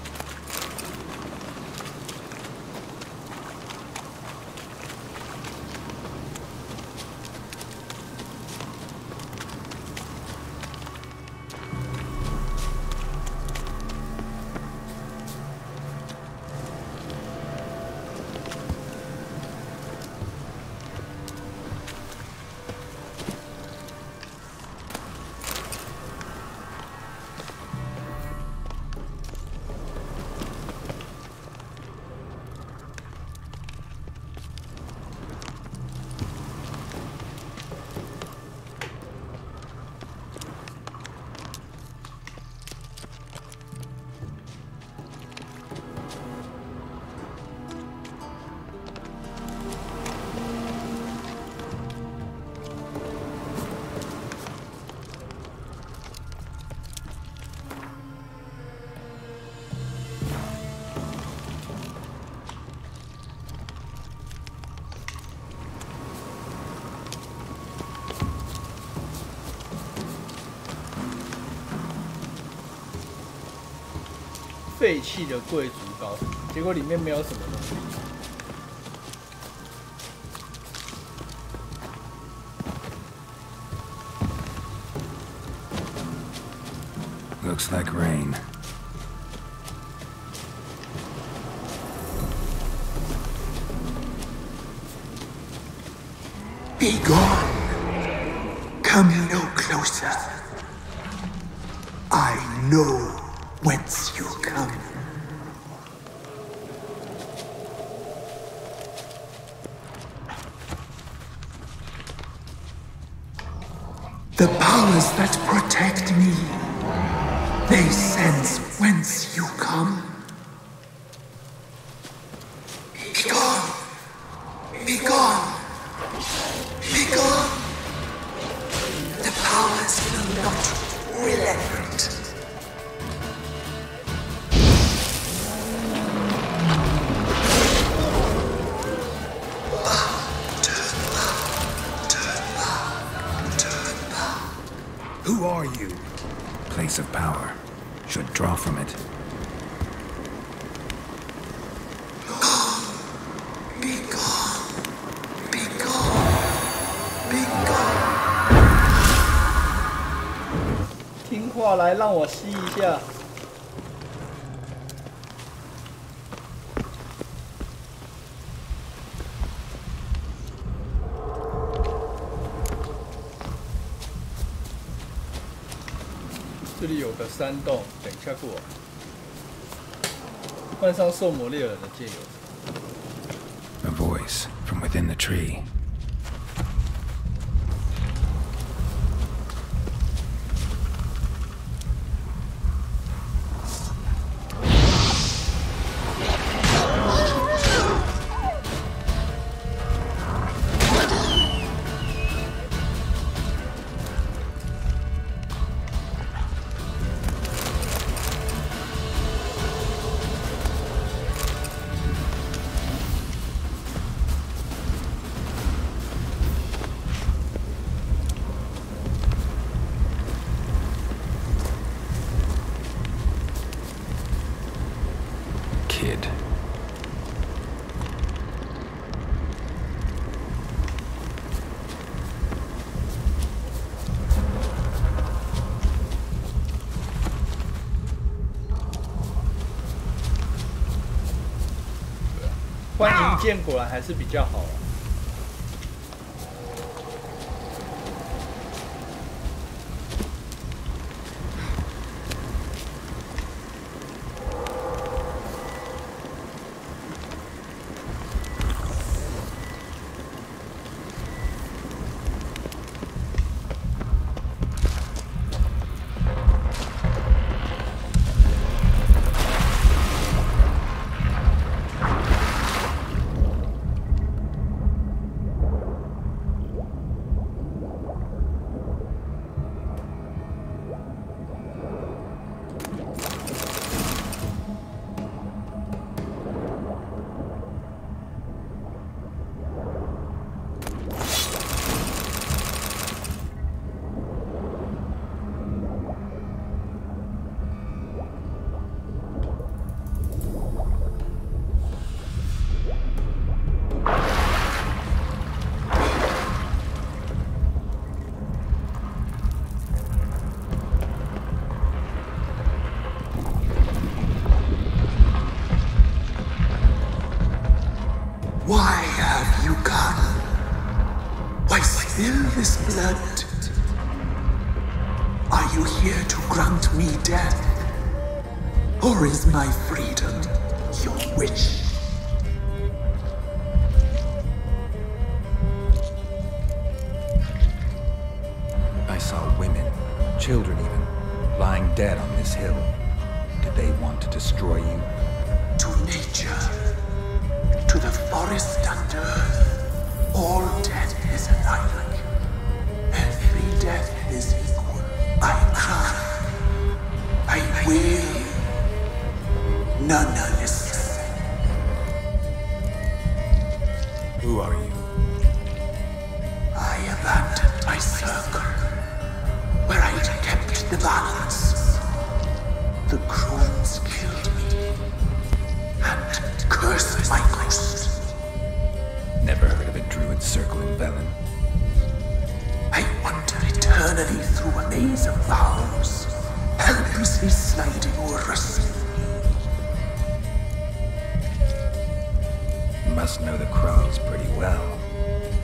废弃的贵族高，结果里面没有什么东西。 Looks like rain. Be gone. Come no closer. I know whence you come. The powers that protect me, they sense whence you come. Be gone! Be gone! Be gone! The powers will not relent. Who are you? Place of power. Should draw from it. Be gone. Be gone. Be gone. 听话来，让我吸一下。这里有个山洞，等一下过来。换上兽魔猎人的剑油。 A voice from within the tree. Kid. 欢迎剑果然还是比较好啊。spill this blood? Are you here to grant me death? Or is my freedom your wish? I saw women, children even, lying dead on this hill. Did they want to destroy you? To nature, to the forest and earth, all death is alike. Every death is equal. I cry, I wail, none listens. Who are you? I abandoned my circle, where I kept the balance. The crones killed me, and cursed my ghost. Never heard of a druid circling Velen. I wander eternally through a maze of vows, helplessly sliding o'er a sea. Must know the crows pretty well.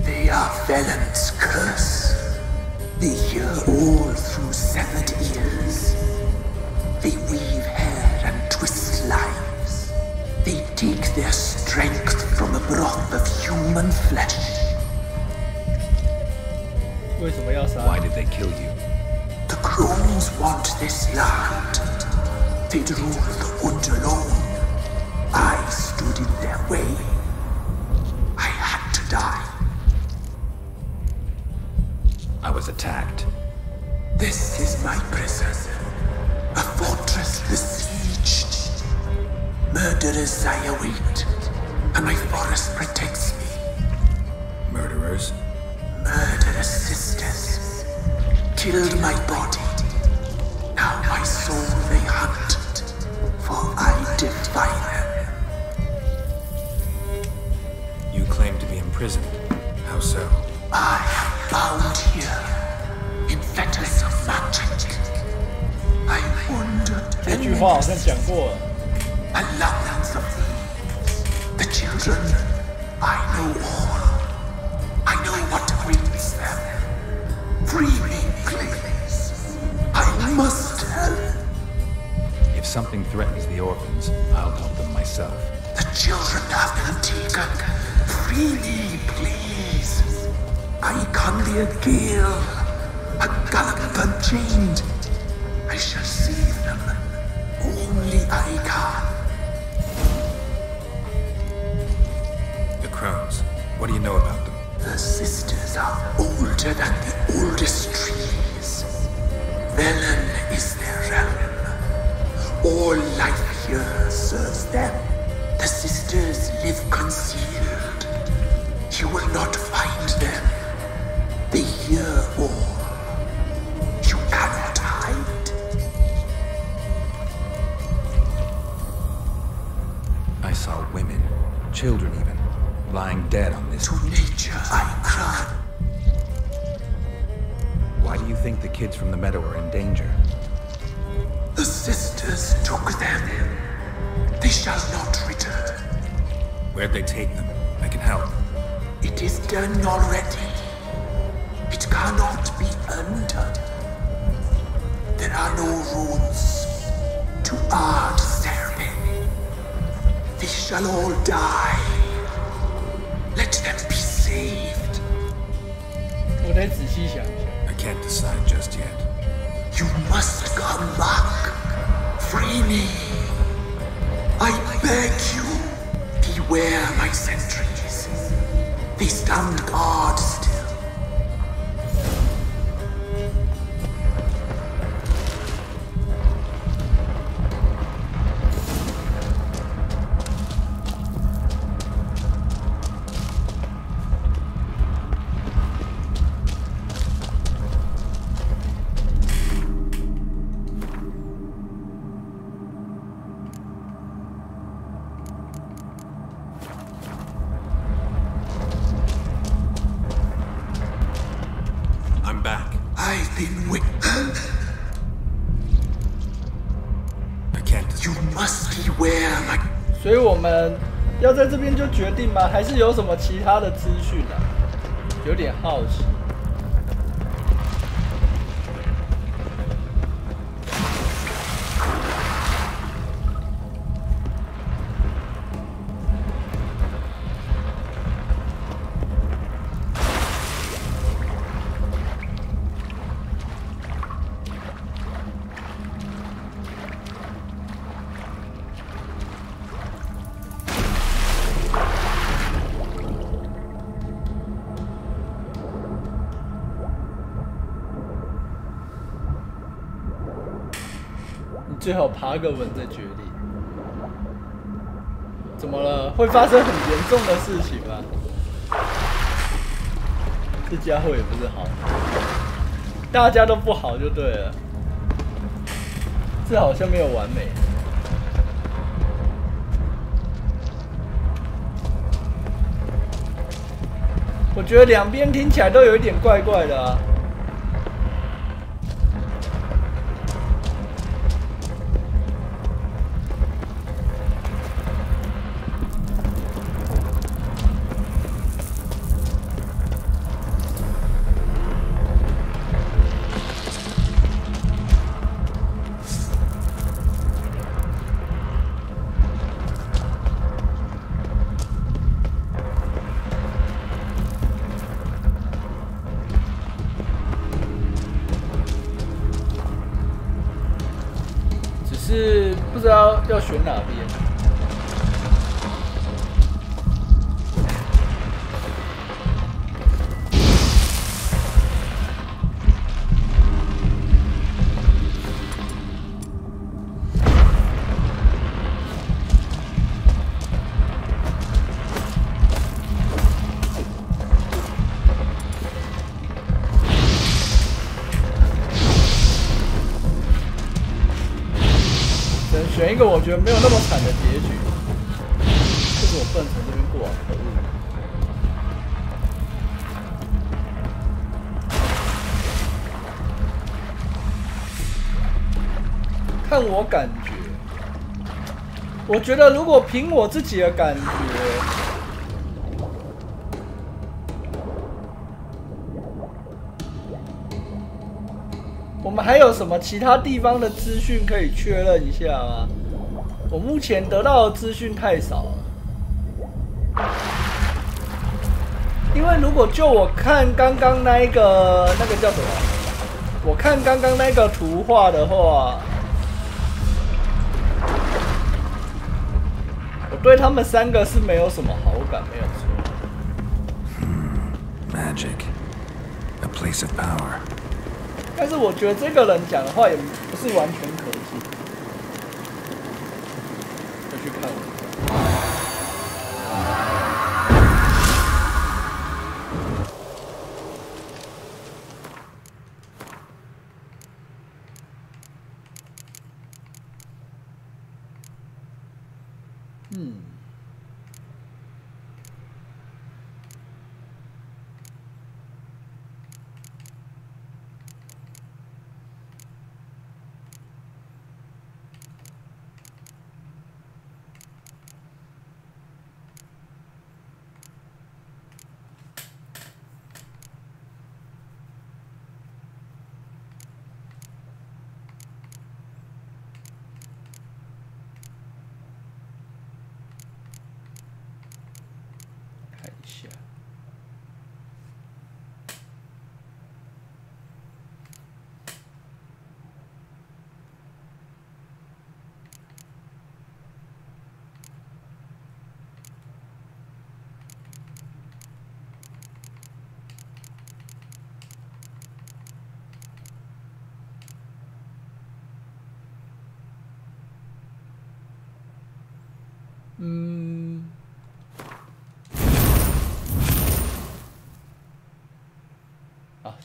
They are Velen's curse. They hear all through severed ears. They weave hair and twist lives. They take their strength from a broth of human flesh. Why did they kill you? The crones want this land. They'd rule the wood alone. I stood in their way. I had to die. I was attacked. This is my prison. A fortress besieged. Murderers I await, and my forest protects me. Murderers? Murderous sisters killed my body. Now my soul they hunt, for I defy them. You claim to be imprisoned. How so? I am bound here in fetters of magic. I wandered allowance of thieves. The children, I know all. I know what awaits them. Free me, please. I must help. If something threatens the orphans, I'll help them myself. The children have been taken. Free me, please. I can be a gale, a gallop unchained. I shall save them. Only I can. The crows. What do you know about them? The sisters are older than the oldest trees. Velen is their realm. All life here serves them. The sisters live concealed. You will not find them. They hear all. You cannot hide. I saw women, children even, lying dead on this. To nature I cry. Why do you think the kids from the meadow are in danger? The sisters took them. They shall not return. Where'd they take them? I can help. It is done already. It cannot be undone. There are no rules to our ceremony. They shall all die. Let them be saved. I can't decide just yet. You must come back. Free me. I beg you. Beware my sentries. They stand guard still. I've been with. You must beware my. 所以我们要在这边就决定吗？还是有什么其他的资讯啊？有点好奇。最好爬个稳再决定。怎么了？会发生很严重的事情吗？这家伙也不是好，大家都不好就对了。这好像没有完美。我觉得两边听起来都有一点怪怪的啊。是不知道要选哪边。选一个我觉得没有那么惨的结局，就是我笨从这边过，可恶！看我感觉，我觉得如果凭我自己的感觉，我们还有什么其他地方的资讯可以确认一下吗？我目前得到的资讯太少了，因为如果就我看刚刚那个叫什么，我看刚刚那个图画的话，我对他们三个是没有什么好感，没有错。Magic, a place of power. 但是我觉得这个人讲的话也不是完全可信。再去看我。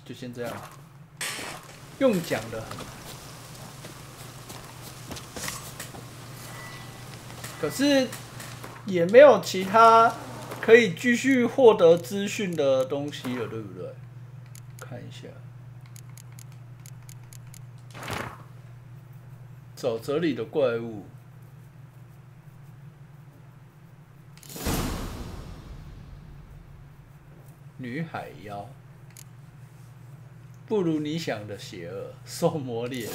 就先这样，用讲的很，可是也没有其他可以继续获得资讯的东西了，对不对？看一下，沼泽里的怪物。女海妖。不如你想的邪恶，受磨练，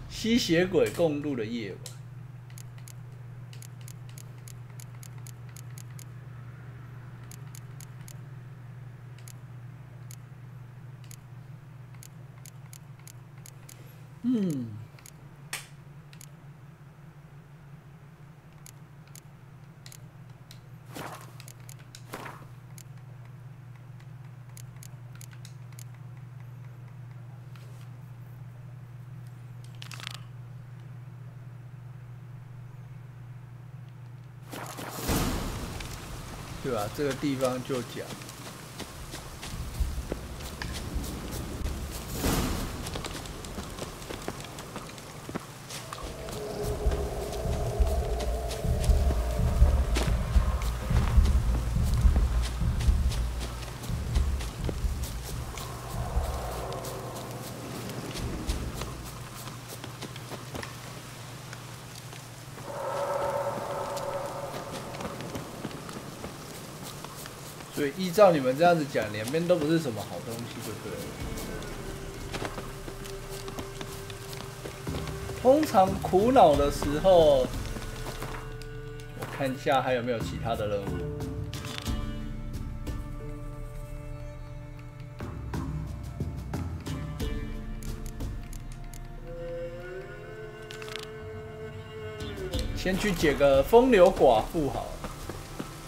吸血鬼共度的夜晚。对吧？这个地方就讲。所以依照你们这样子讲，两边都不是什么好东西，就对了。通常苦恼的时候，我看一下还有没有其他的任务。先去解个风流寡妇好了。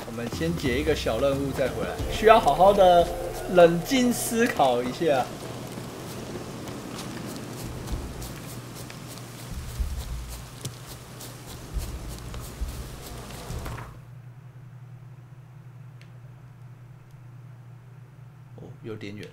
我们先解一个小任务再回来，需要好好的冷静思考一下。哦，有点远。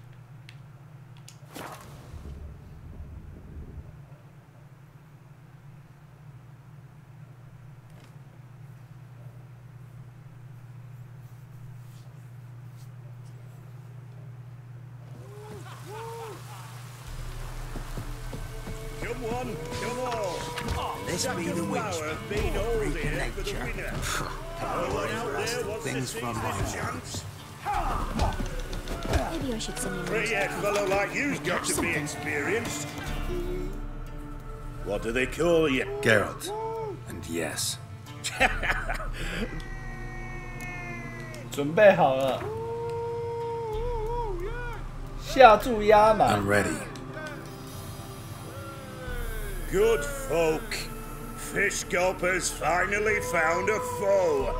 Let's be the witch. Freaking nature. Things from my arms. Maybe I should send him. Pretty-head fellow like you's got to be experienced. What do they call you? Geralt. And yes. 准备好了，下注压马。 I'm ready. Good folk. Fish Gulper's finally found a foe.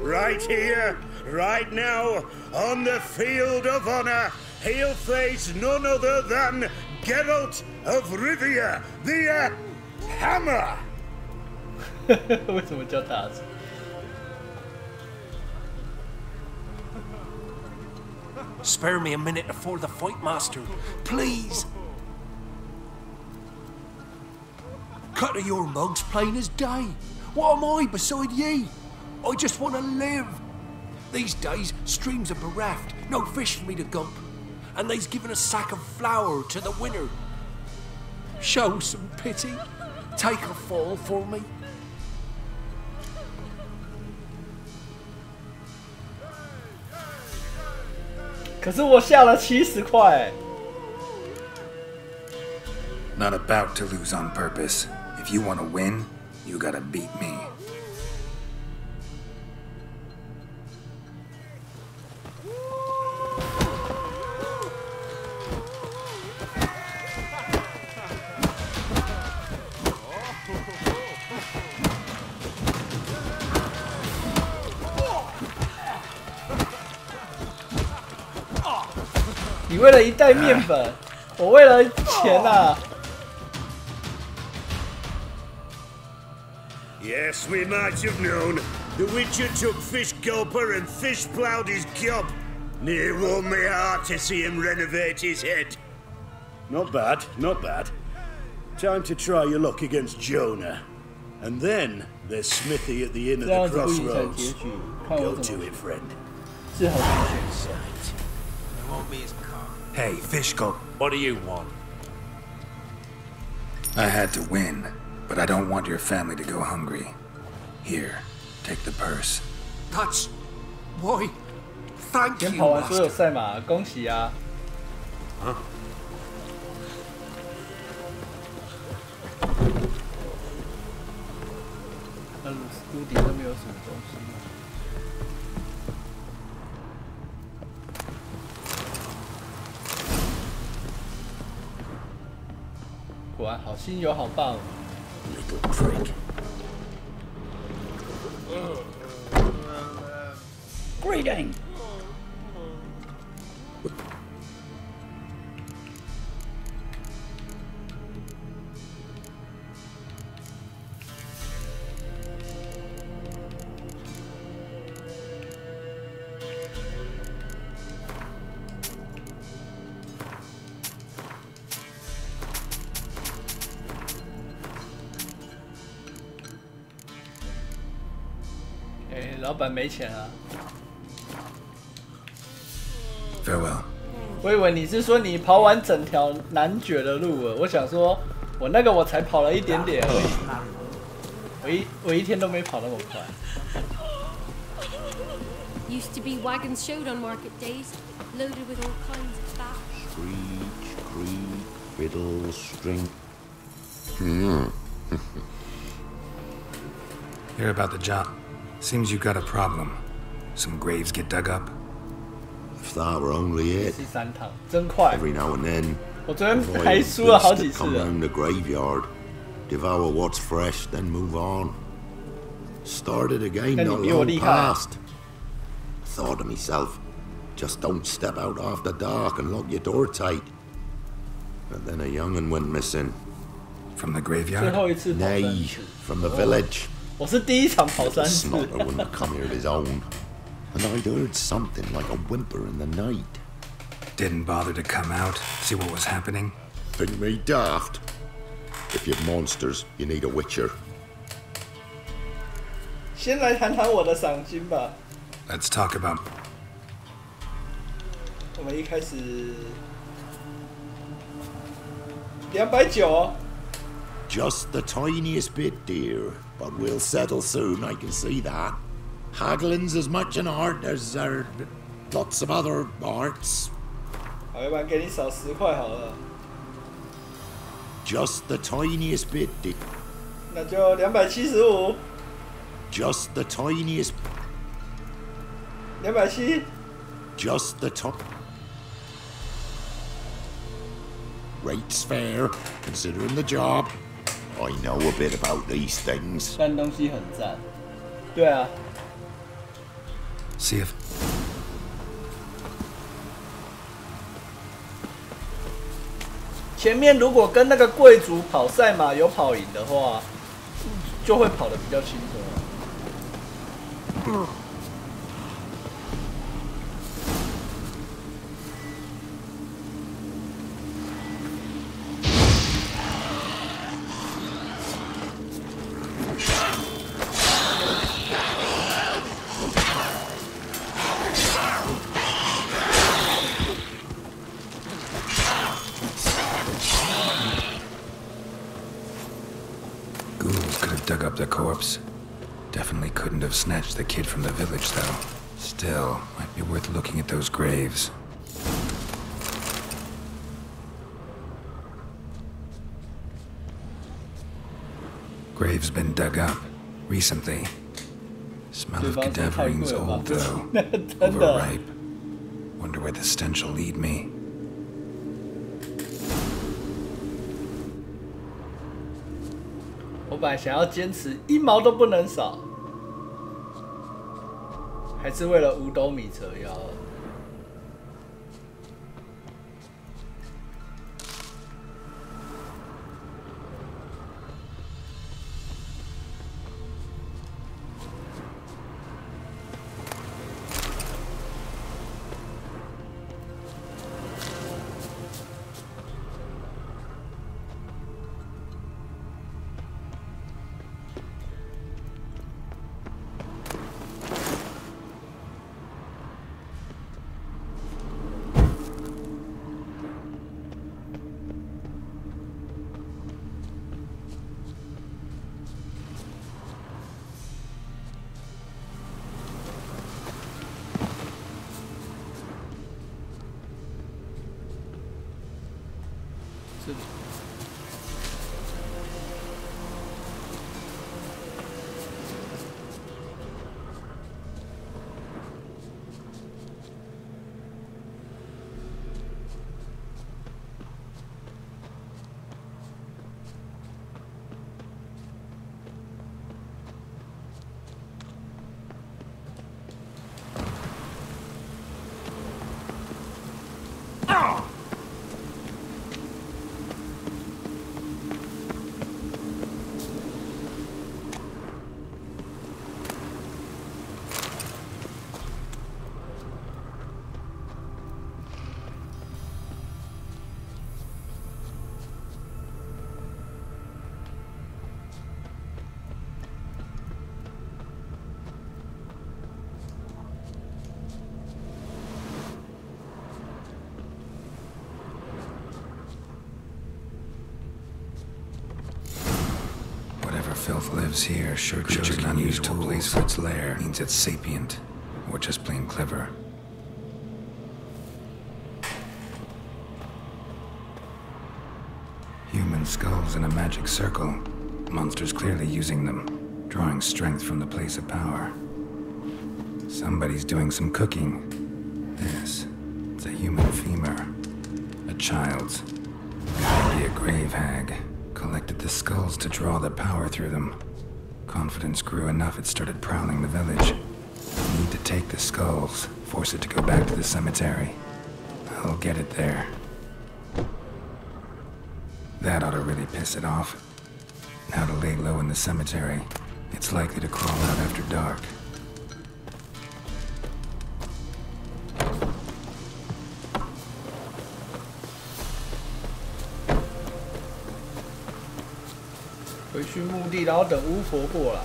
Right here, right now, on the field of honor, he'll face none other than Geralt of Rivia, the Hammer. 为什么叫大字？ Spare me a minute before the fight, master. Please. Cut of your mugs plain as day. What am I beside ye? I just want to live. These days, streams are bereft, no fish for me to gulp. And they's given a sack of flour to the winner. Show some pity. Take a fall for me.可是我下了70块。 Not about to lose on purpose. If you want to win, you gotta beat me. "你为了一袋面粉，我为了钱啊！" Yes, we might have known. The Witcher took Fish Gulper and fish ploughed his gob. Near warmed my heart to see him renovate his head. Not bad, not bad. Time to try your luck against Jonah. And then there's Smithy at the inn of the crossroads. Go to it, friend. Hey, Fishgulp. What do you want? I had to win, but I don't want your family to go hungry. Here, take the purse. That's... why... Thank 先 you, 跑完所有 master. 赛马，恭喜啊！ Huh? 那屋顶都没有什么东西。果然好心有好报。Little prick. Greeting. 老板没钱啊。Farewell. 我以为你是说你跑完整条男爵的路了，我想说，我才跑了一点点而已，我一天都没跑那么快。Used to be wagons showed on market days, loaded with all kinds of bash. Screech, creak, fiddle, string. Hear about the job? Seems you got a problem. Some graves get dug up. If that were only it. 第3趟，真快。 Every now and then, 我昨天还输了好几次 come 了。 round the graveyard, devour what's fresh, then move on. Started again not long past. Thought to myself, just don't step out after dark and lock your door tight. But then a young'un went missing. From the graveyard? 最后一次跑3 Nay, 次。 from the village. 我是第一场跑3 The 次。 snotter wouldn't come here of his own. And I'd heard something like a whimper in the night. Didn't bother to come out, see what was happening? Think me daft? If you've monsters, you need a witcher. 先来谈谈我的赏金吧。 Let's talk about... 我们一开始290。 Just the tiniest bit, dear. But we'll settle soon, I can see that. Haggling's as much an art as lots of other arts. 好，要不然给你少10块好了。 Just the tiniest bit, dear. 那就275。 Just the tiniest. 270。 Just the Rate's fair, considering the job. I know a bit about these things. 但东西很赞。对啊。 See if... 前面如果跟那个贵族跑赛马有跑赢的话，就会跑得比较轻松。Dug up the corpse. Definitely couldn't have snatched the kid from the village, though. Still, might be worth looking at those graves. Grave's been dug up recently. Smell of cadaverines old, though. Overripe. Wonder where the stench will lead me. 我本来想要坚持1毛都不能少，还是为了5斗米折腰。filth lives here, sure chose an unusual place for its lair means it's sapient, or just plain clever. Human skulls in a magic circle. Monsters clearly using them, drawing strength from the place of power. Somebody's doing some cooking. This, it's a human femur. A child's. Gotta be a grave hag. Collected the skulls to draw the power through them. Confidence grew enough it started prowling the village. Need to take the skulls, force it to go back to the cemetery. I'll get it there. That ought to really piss it off. Now to lay low in the cemetery. It's likely to crawl out after dark.回去墓地，然后等巫婆过来。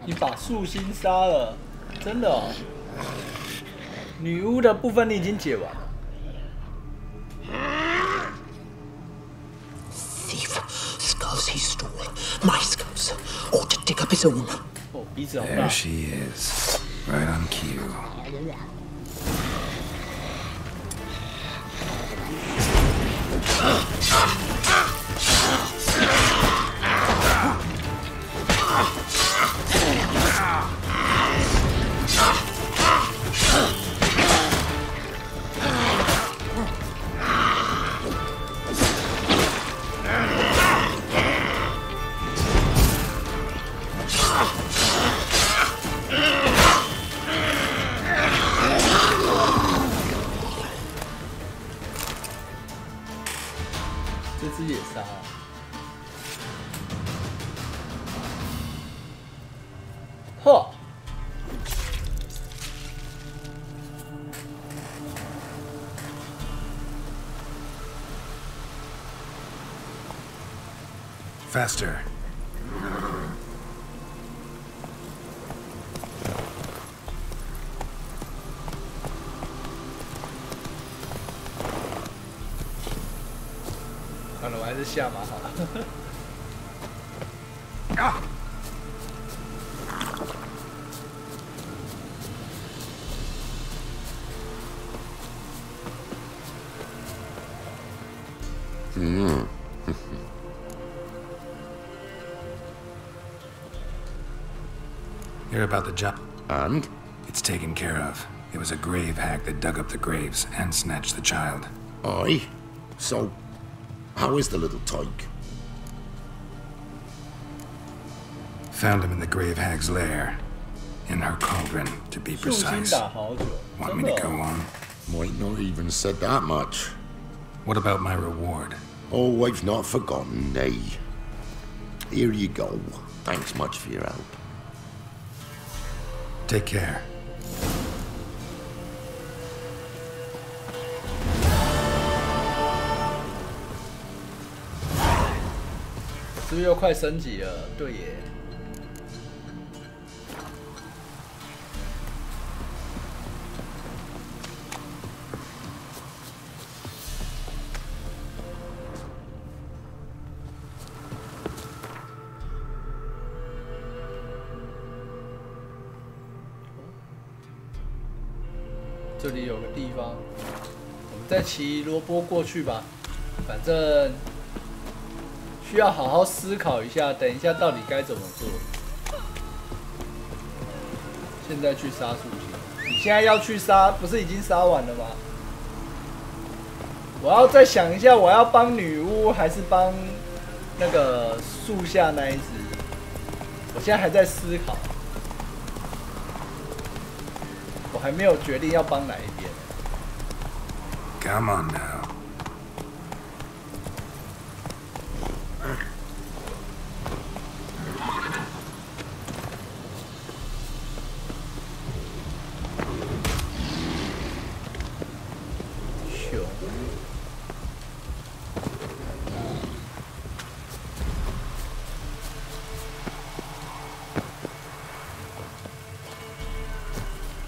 你把树心杀了，真的哦。女巫的部分你已经解完了。Thief, skulls he stole, my skulls, ought to dig up his own. 哦，鼻子好大。 There she is, right on cue.这只也杀了。嚯！ Faster. 算了，我还是下马好了。啊！ Hear about the job? And? It's taken care of. It was a grave hag that dug up the graves and snatched the child. Aye. So, how is the little tyke? Found him in the grave hag's lair. In her cauldron, to be precise. Want me to go on? Might not even said that much. What about my reward? Oh, I've not forgotten, nay. Here you go. Thanks much for your help. Take care. 是不是又快升级了？对耶。这里有个地方，我们再骑萝卜过去吧。反正需要好好思考一下，等一下到底该怎么做。现在去杀树精，你现在要去杀，不是已经杀完了吗？我要再想一下，我要帮女巫还是帮那个树下那一只？我现在还在思考。 我还没有决定要帮哪一边。Come on now.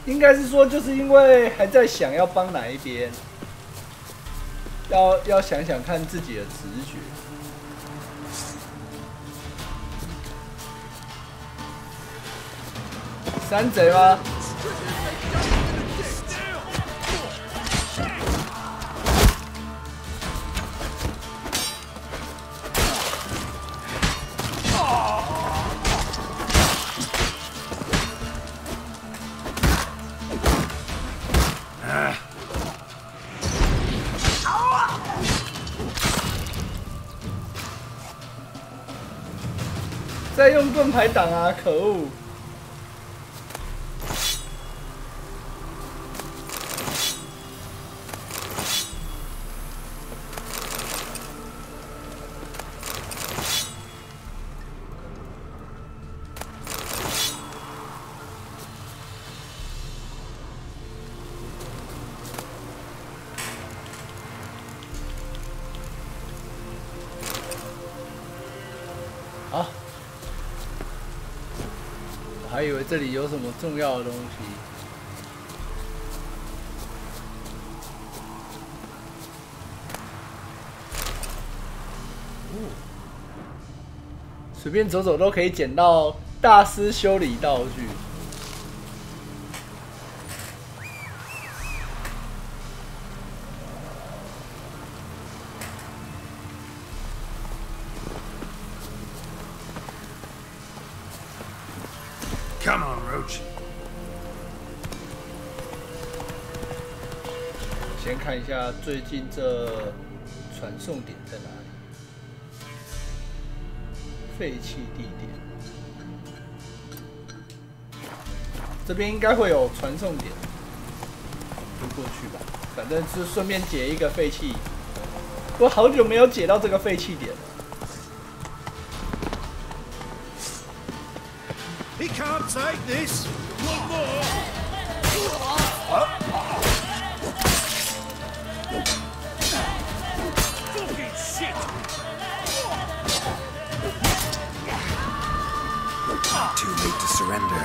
应该是说，就是因为还在想要帮哪一边，要想想看自己的直觉。山贼吗？在用盾牌挡啊！可恶！好。还以为这里有什么重要的东西。随便走走都可以捡到大师修理道具。Come on, Roach. 先看一下最近这传送点在哪里？废弃地点，这边应该会有传送点，就过去吧。反正是顺便解一个废弃。我好久没有解到这个废弃点了。 He can't take this. One more. Fucking shit. Too late to surrender.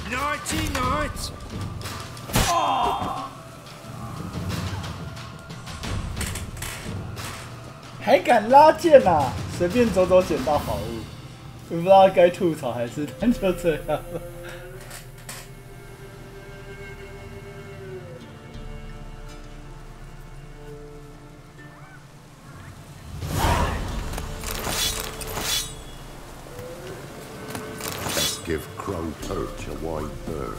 Nighty night. 还敢拉剑啊！随便走走捡到好物，我不知道该吐槽还是但就这样了。Let's give Crow Perch a wide berth.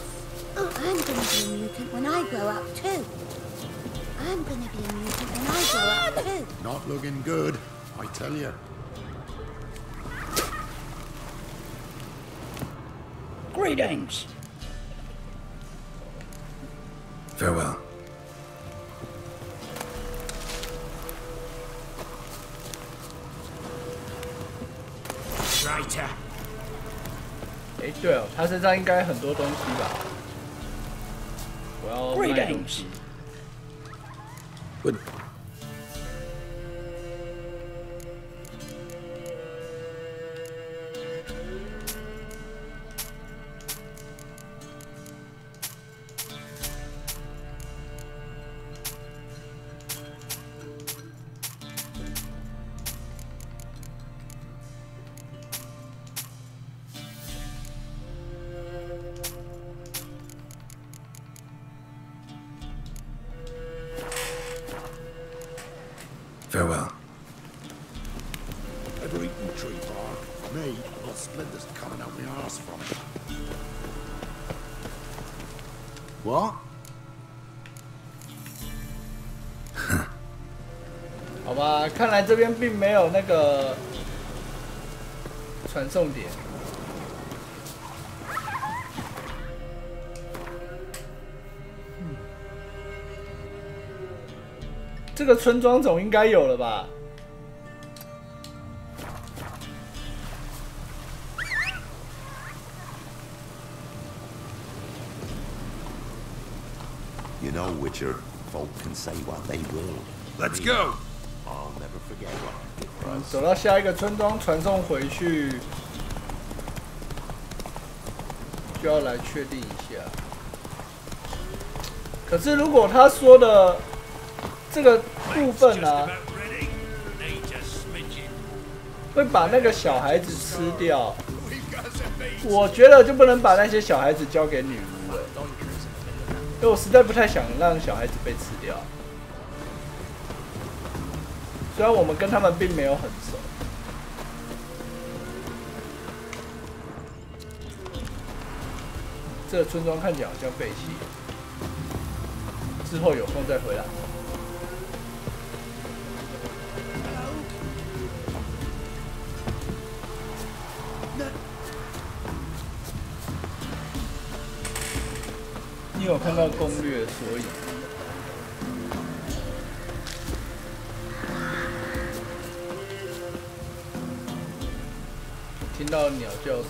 Oh, I'm gonna be a mutant when I grow up too. I'm gonna be a mutant when I grow up too. Not looking good, I tell you. Greetings. Farewell. Traitor. 哎，对哦，他身上应该很多东西吧？我要卖东西。 Good. Farewell. Ever eaten tree bark? Me, got splinters coming out my arse from it. What? 好吧，看来这边并没有那个传送点。这个村庄总应该有了吧？ You know, Witcher, folk can say what they will. Let's go. 走到下一个村庄，传送回去，就要来确定一下。可是如果他说的这个部分呢、会把那个小孩子吃掉，我觉得就不能把那些小孩子交给女巫了，因为我实在不太想让小孩子被吃掉。虽然我们跟他们并没有很熟。这个村庄看起来好像废弃，之后有空再回来。你有看到攻略，所以听到鸟叫声。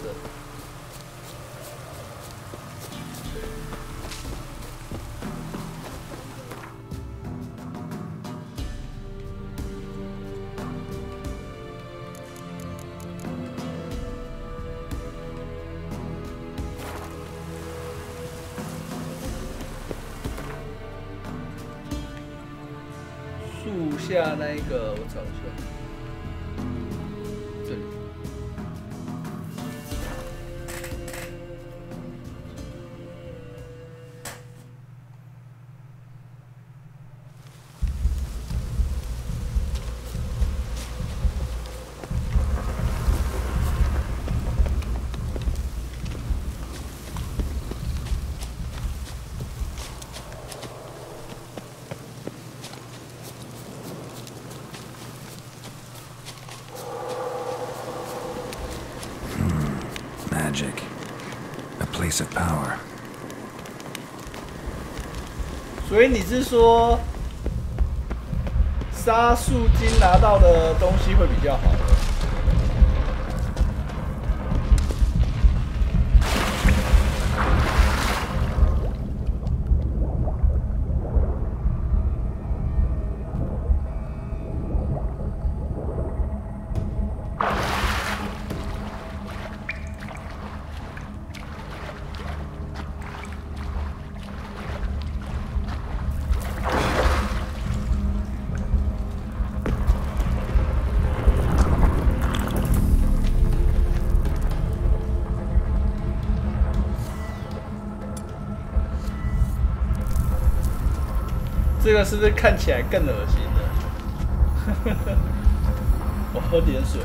树下那一个，我找一下，这里。Magic, a place of power. 所以你是说，杀树精拿到的东西会比较好？这个是不是看起来更恶心了？我喝点水。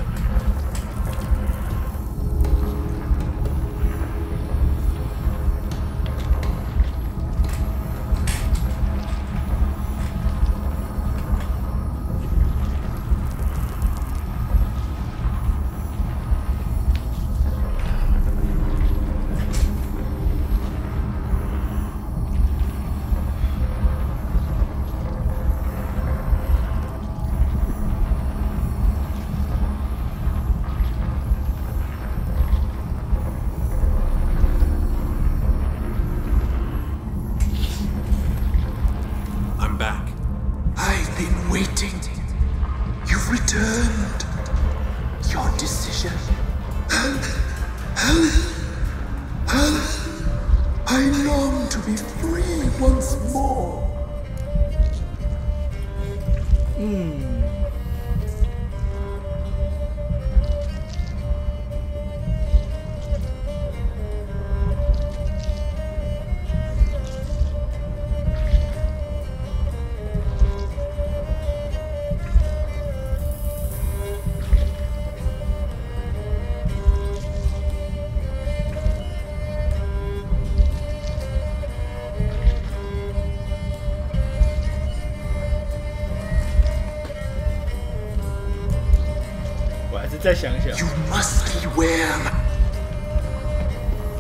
再想想，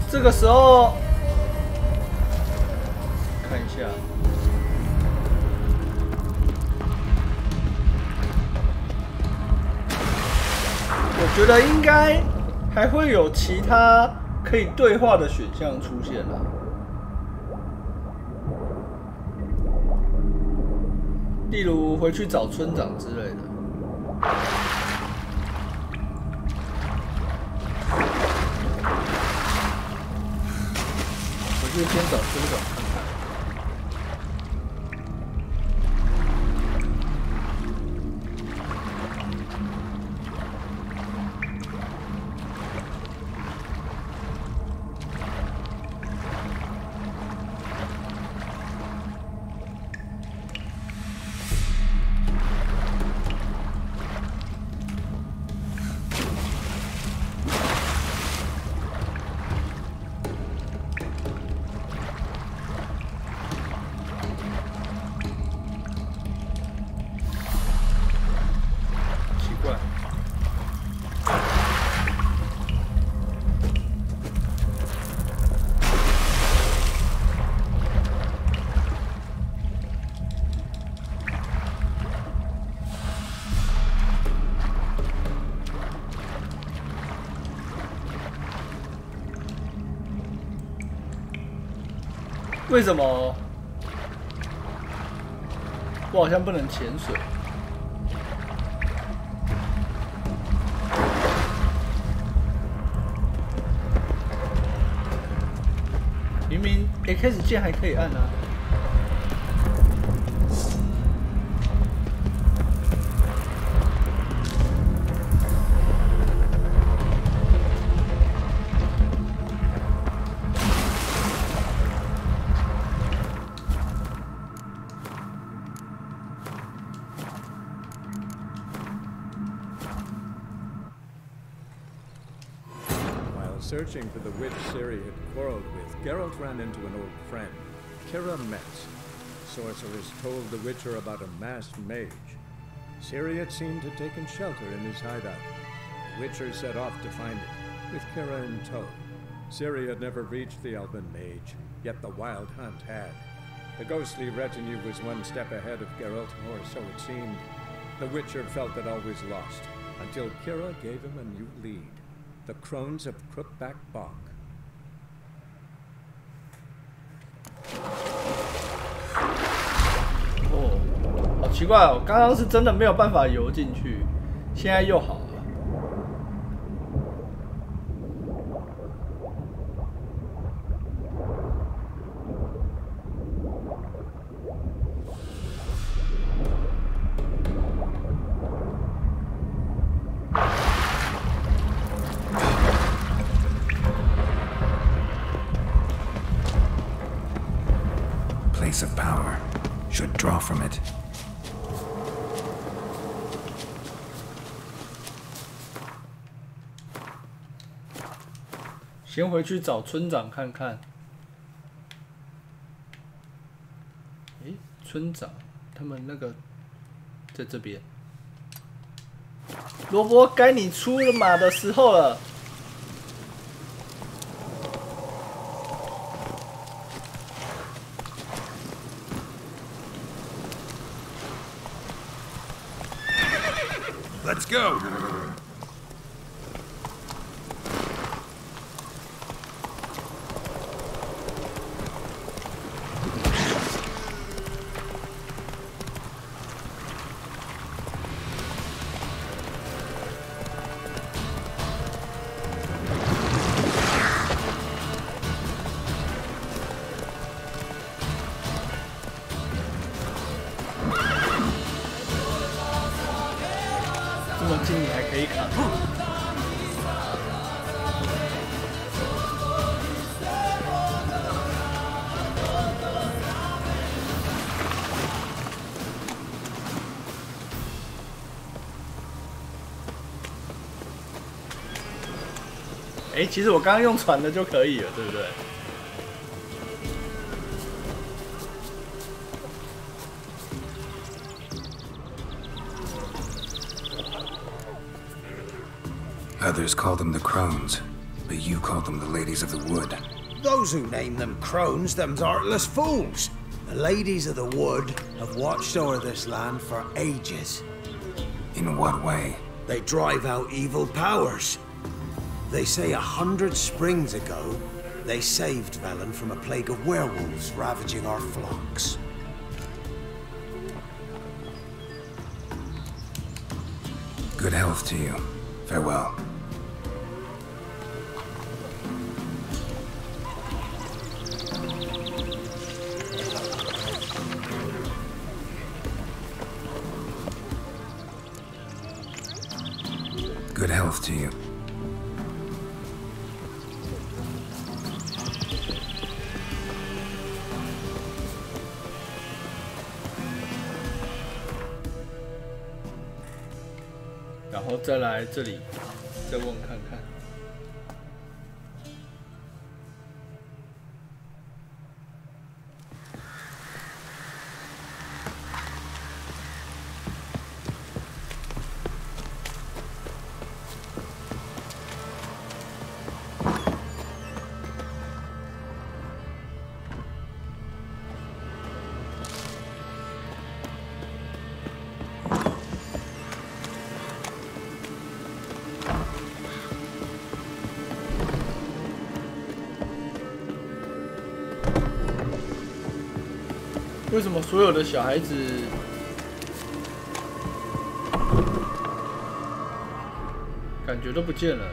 这个时候看一下，我觉得应该还会有其他可以对话的选项出现了。例如回去找村长之类的。回去先找村长看看。 为什么我好像不能潜水？明明 X 键还可以按啊。 Searching for the witch Ciri had quarreled with, Geralt ran into an old friend, Kira Metz. Sorceress told the Witcher about a masked mage. Ciri had seemed to have taken shelter in his hideout. The Witcher set off to find it, with Kira in tow. Ciri had never reached the elven mage, yet the wild hunt had. The ghostly retinue was one step ahead of Geralt, or so it seemed. The Witcher felt that all was lost, until Kira gave him a new lead. The Crones of Crookback Bog. 哦，好奇怪哦！刚刚是真的没有办法游进去，现在又好了。 Of power should draw from it. 先回去找村长看看。诶，村长，他们那个在这边。罗伯，该你出马的时候了。 Let's go.哎，其实我刚刚用船的就可以了，对不对？ Others call them the Crones, but you call them the Ladies of the Wood. Those who name them Crones, them's artless fools. The Ladies of the Wood have watched over this land for ages. In what way? They drive out evil powers. They say 100 springs ago, they saved Velen from a plague of werewolves ravaging our flocks. Good health to you. Farewell. Good health to you. 然后再来这里，再问看看。为什么所有的小孩子感觉都不见了？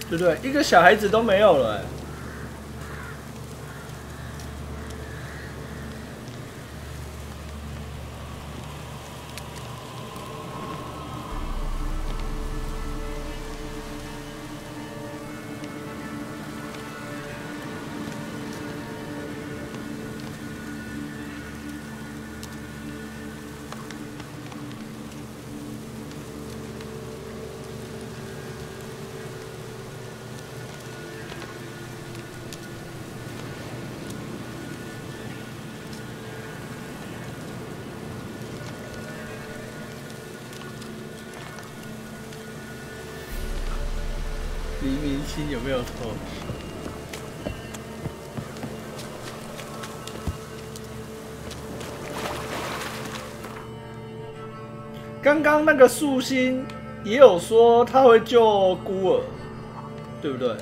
对不对？一个小孩子都没有了。黎明星有没有错？刚刚那个树星也有说他会救孤儿，对不对？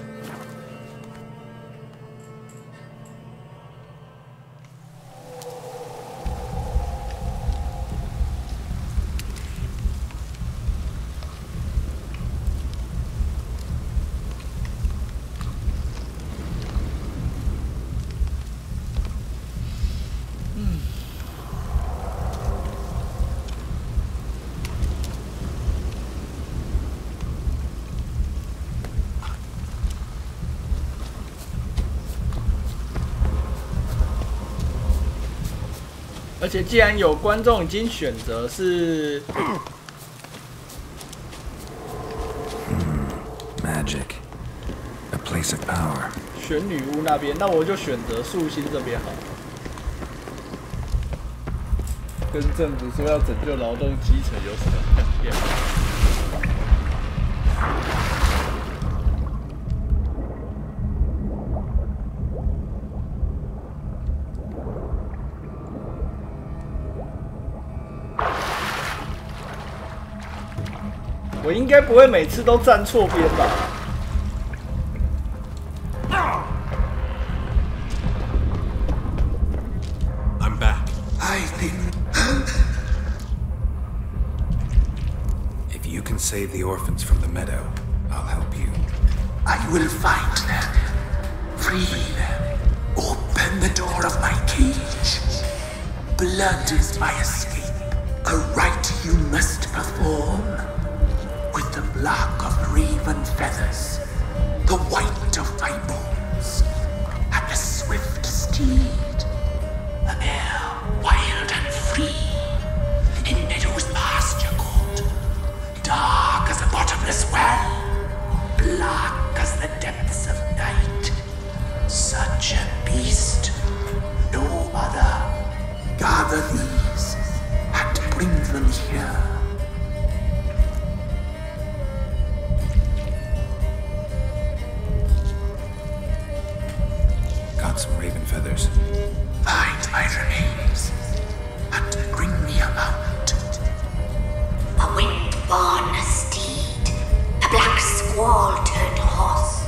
而且既然有观众已经选择是Magic, a place of power. 选女巫那边，那我就选择树星这边好了。跟政府说要拯救劳动基层有什么两样？我应该不会每次都站错边吧？ Save the orphans from the meadow. I'll help you. I will find them, free them, open the door of my cage. Blood is my escape, a rite you must perform. With the black of raven feathers, the white of my bones, and the swift steed, a mare wild and free, in meadows pasture cold. Dark as a bottomless well, black as the depths of night. Such a beast, no other. Gather these and bring them here. Got some raven feathers. Find my remains and bring me about. A wind-born steed, a black squall turned horse.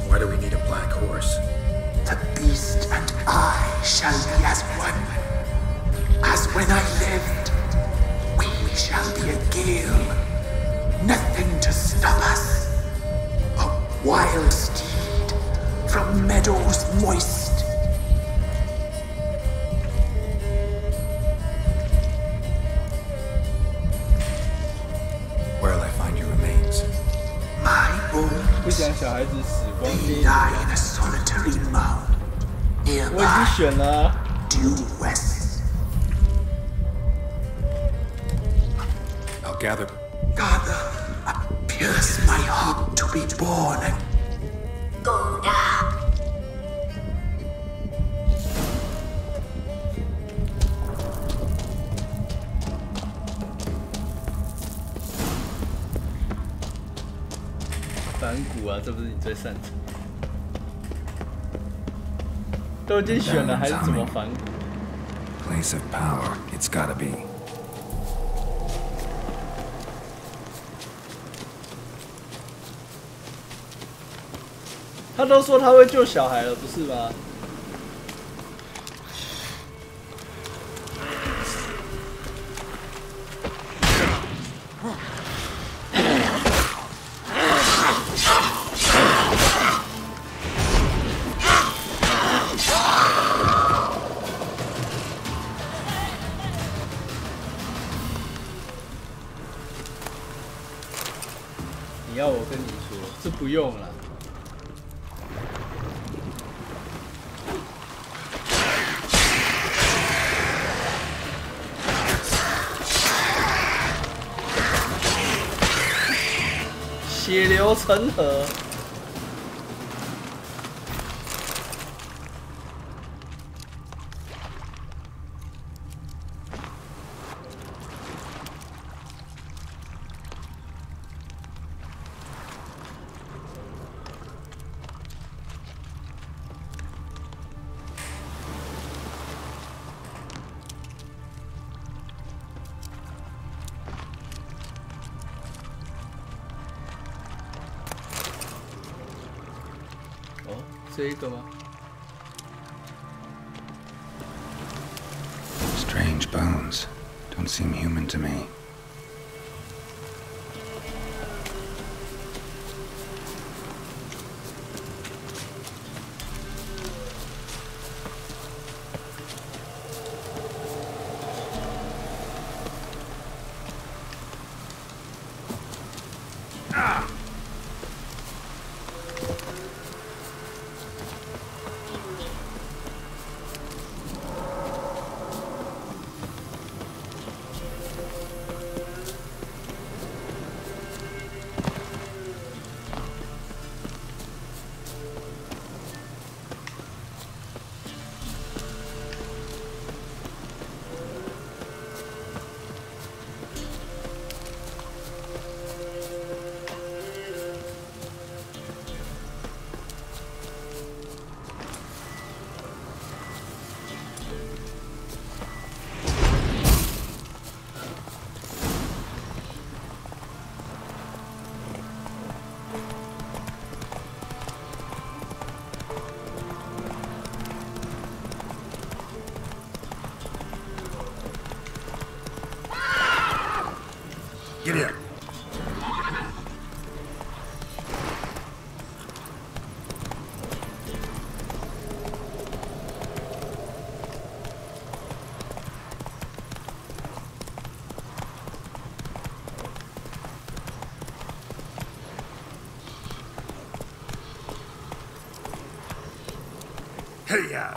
Why do we need a black horse? The beast and I shall be as one. As when I lived, we shall be a gale. Nothing to stop us. A wild steed from meadows moist. Where'll I find your remains? My bones lie in a solitary mound nearby, due west. I'll gather. Father, pierce my heart to be born. Go now.反骨啊，这不是你最擅长。都已经选了，还是怎么反骨 ？Place of power, it's gotta be. 他都说他会救小孩了，不是吗？你要我跟你说，是不用了。 血流成河。这一个吗 ？Strange bones. Don't seem human to me. Get here. Hey-ya!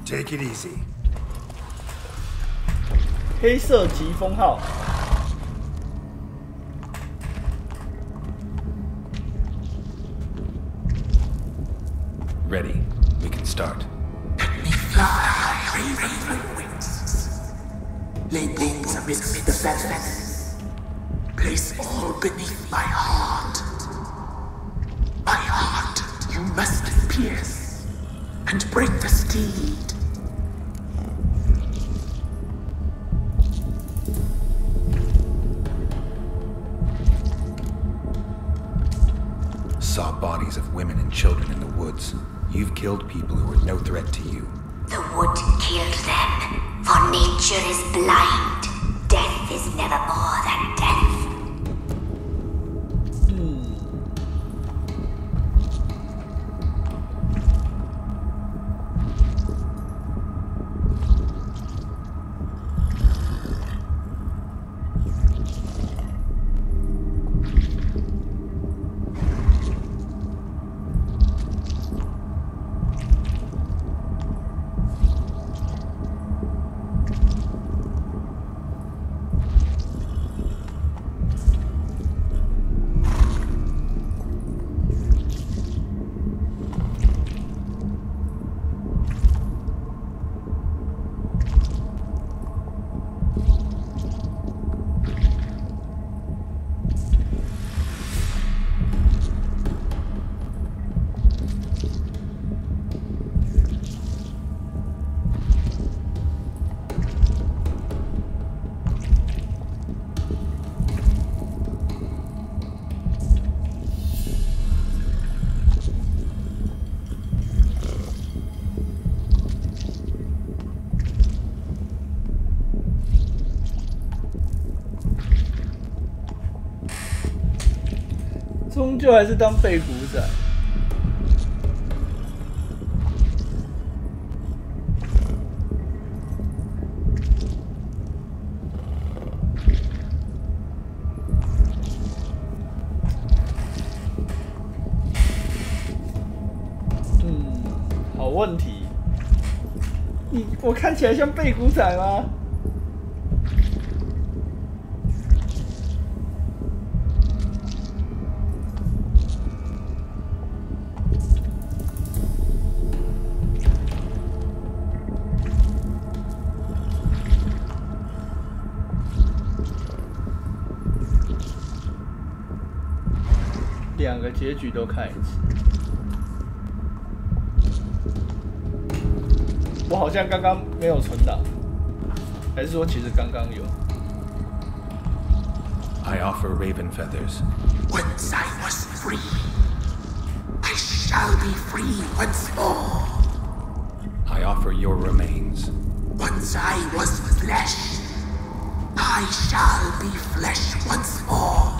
Take it easy. 黑色疾风号。 Ready. We can start. Let me fly, raven wings. Lay wings amidst the feathers. place all beneath my heart. My heart you must pierce and break the steed. Saw bodies of women and children in the woods. You've killed people who were no threat to you. The wood killed them, for nature is blind. Death is never more than death.终究还是当背骨仔。好问题。我看起来像背骨仔吗？两个结局都看一次。我好像刚刚没有存档，还是说其实刚刚有 I offer raven feathers. Once I was free, I shall be free once more. I offer your remains. Once I was flesh, I shall be flesh once more.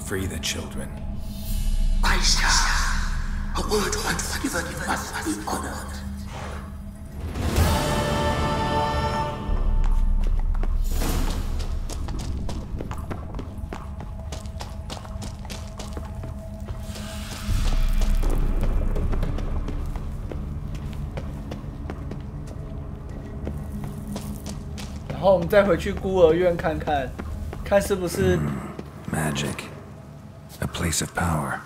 Free the children. I shall. A word once given must be honored. 然后我们再回去孤儿院看看，看是不是 Magic. A place of power.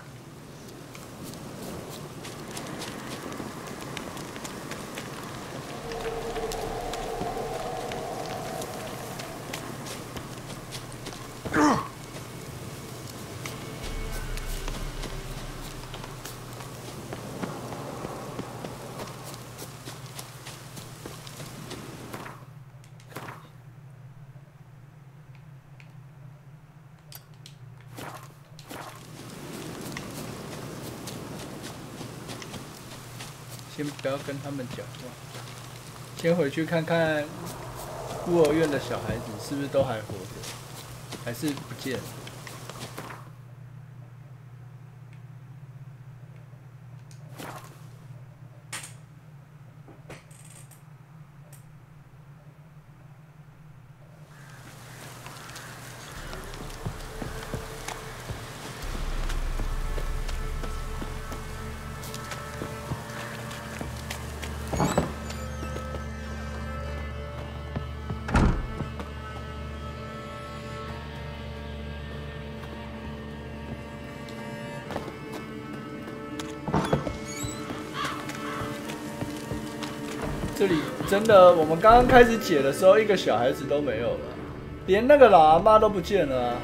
先不要跟他们讲话，先回去看看孤儿院的小孩子是不是都还活着，还是不见了。这里真的，我们刚刚开始解的时候，一个小孩子都没有了，连那个老阿妈都不见了啊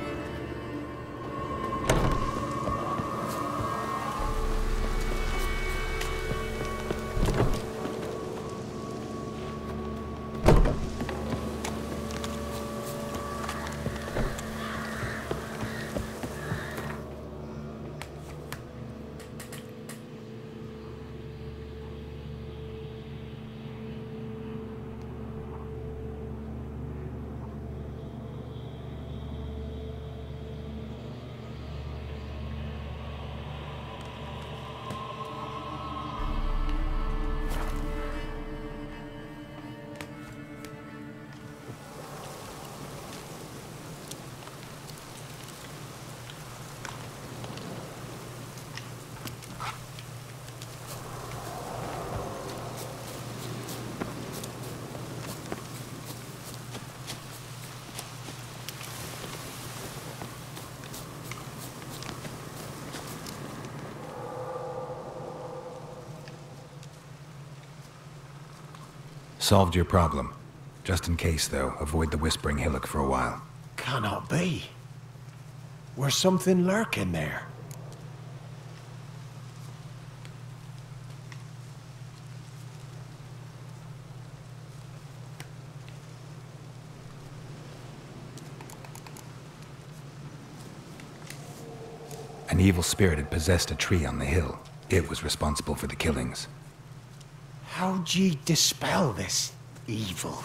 ！Solved your problem. Just in case, though, avoid the Whispering Hillock for a while. Cannot be. Where's something lurking there? An evil spirit had possessed a tree on the hill. It was responsible for the killings. How'd ye dispel this evil?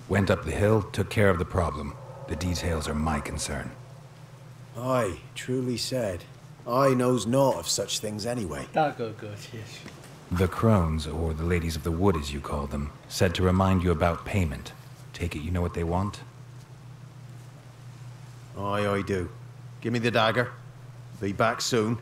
Went up the hill, took care of the problem. The details are my concern. Aye, truly said. I knows naught of such things anyway. The crones, or the ladies of the wood as you call them, said to remind you about payment. Take it you know what they want? Aye, I do. Give me the dagger. Be back soon.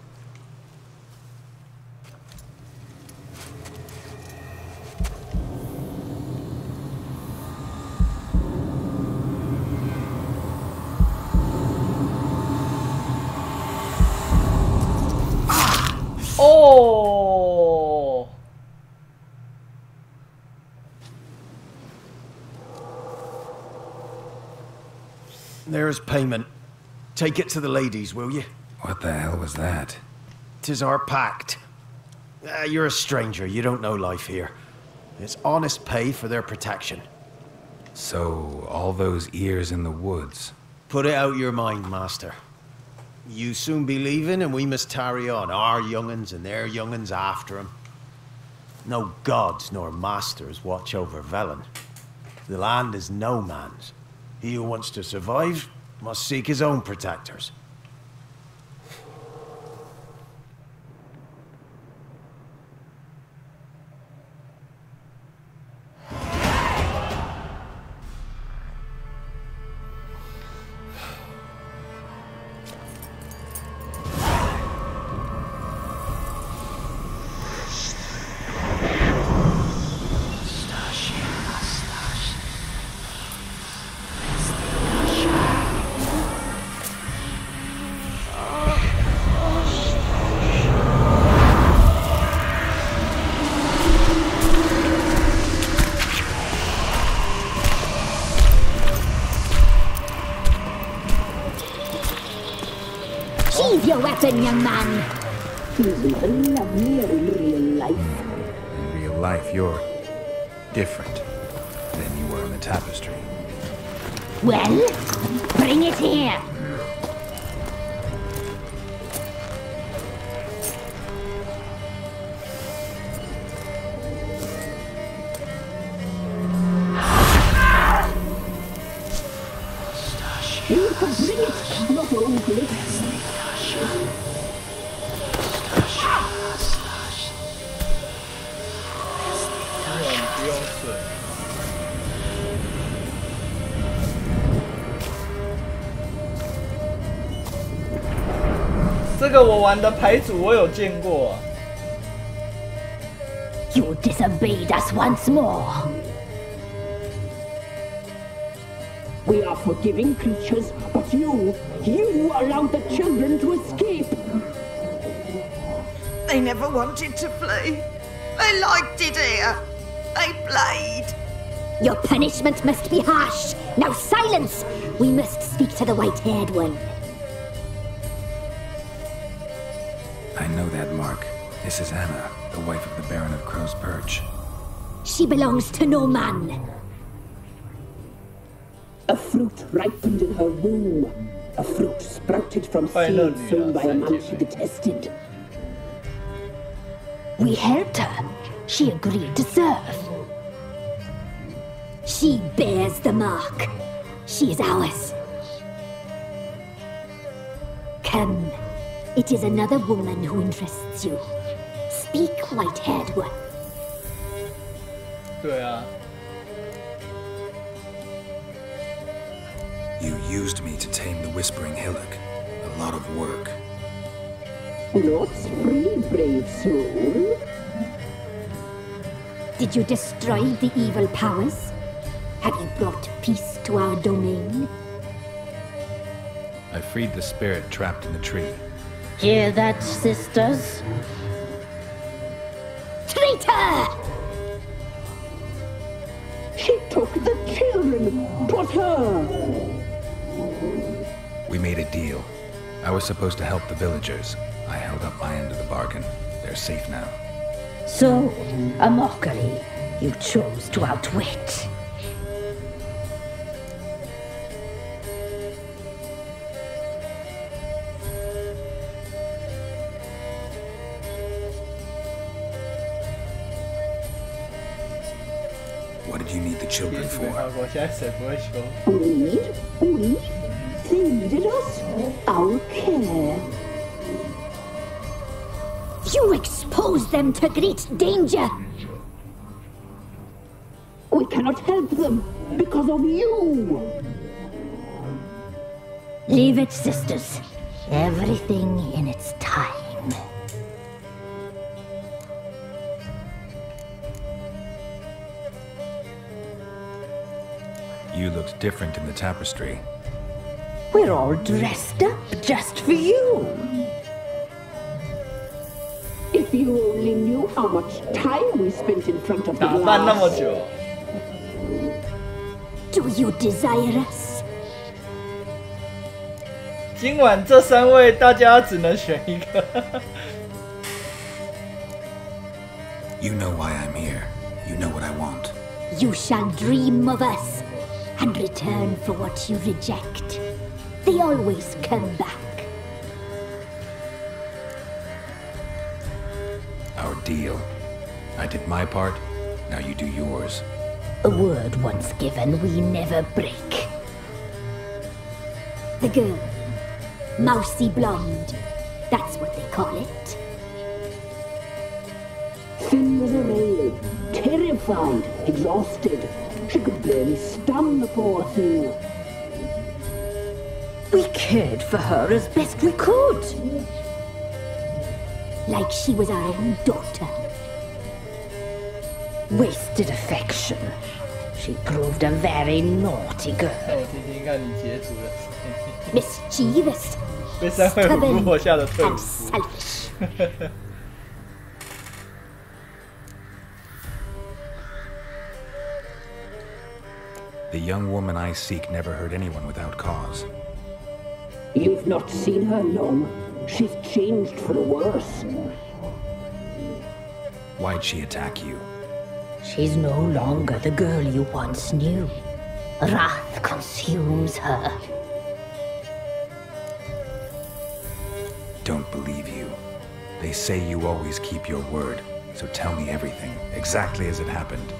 Oh! There's payment. Take it to the ladies, will you? What the hell was that? 'Tis our pact. You're a stranger, you don't know life here. It's honest pay for their protection. So, all those ears in the woods. Put it out your mind, master. You soon be leaving and we must tarry on, our young'uns and their young'uns after 'em. No gods nor masters watch over Velen. The land is no man's. He who wants to survive must seek his own protectors. Sheathe your weapon, young man. Isn't lovelier in real life? In real life, you're different than you were in the tapestry. Well, bring it here. You can bring it, not open it. You disobeyed us once more. We are forgiving creatures, but you allowed the children to escape. They never wanted to flee. They liked it here. They played. Your punishment must be harsh. Now silence! We must speak to the white-haired one. I know that mark. This is Anna, the wife of the Baron of Crow's Perch. She belongs to no man. A fruit ripened in her womb. A fruit sprouted from seed sown by a man she detested. We helped her. She agreed to serve. She bears the mark. She is ours. Come. It is another woman who interests you. Speak, white-haired one. 对啊。 You used me to tame the Whispering Hillock. A lot of work. Lots free, brave soul. Did you destroy the evil powers? Have you brought peace to our domain? I freed the spirit trapped in the tree. Hear that, sisters? Traitor! She took the children. 'Twas her. We made a deal. I was supposed to help the villagers. I held up my end of the bargain. They're safe now. So, a mockery you chose to outwit. What did you need the children for? We? They needed us. Our care. You exposed them to great danger. We cannot help them because of you. Leave it, sisters. Everything in its time. You looked different in the tapestry. We're all dressed up just for you. If you only knew how much time we spent in front of the glass. Do you desire us? 今晚这3位大家只能选一个。You know why I'm here. You know what I want. You shall dream of us and return for what you reject. They always come back. Our deal. I did my part, now you do yours. A word once given, we never break. The girl. Mousy blonde. That's what they call it. Thin as a rail, terrified, exhausted. She could barely stand the poor thing. We cared for her as best we could. Like she was our own daughter. Wasted affection. She proved a very naughty girl. Mischievous. Stubborn and selfish. The young woman I seek never hurt anyone without cause. You've not seen her long. She's changed for the worse. Why'd she attack you? She's no longer the girl you once knew. Wrath consumes her. Don't believe you. They say you always keep your word, so tell me everything, exactly as it happened.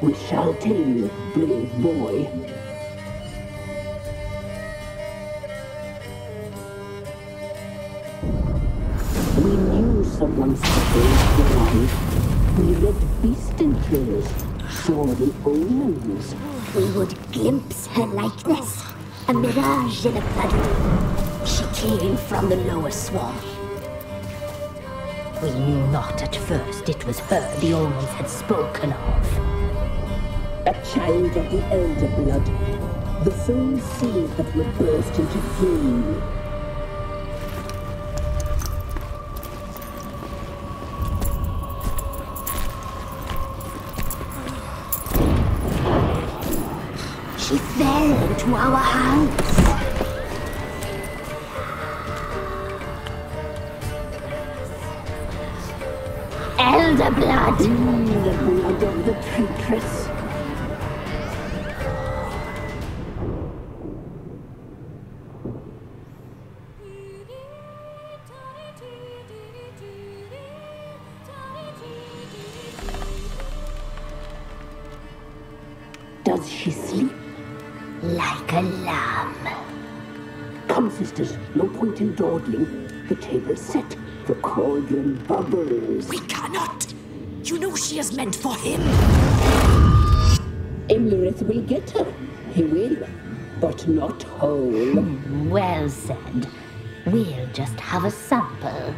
We shall tell you, brave boy. We knew someone supposed to arrive. We read beast entrails, saw the omens. We would glimpse her likeness, a mirage in a puddle. She came from the lower swamp. We knew not at first it was her the omens had spoken of. A child of the elder blood. The soul seed that will burst into flame. She fell into our house. Elder blood. The blood of the traitress. Does she sleep? Like a lamb. Come, sisters, no point in dawdling. The table's set. The cauldron bubbles. We cannot! You know she is meant for him! Emlurith will get her. He will. But not whole. Well said. We'll just have a sample.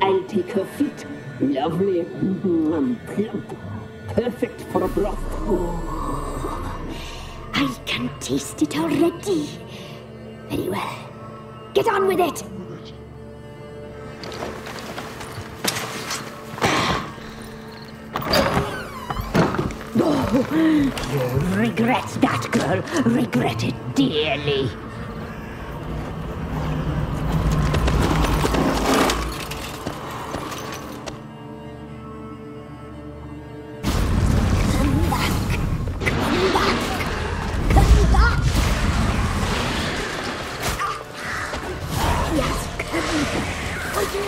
I'll take her feet. Lovely. Plump. Perfect for a broth. I can taste it already. Very well. Get on with it! You'll regret that, girl. Regret it dearly. Come back! Come back! Come back! Yes, come for you.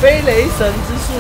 飞雷神之术。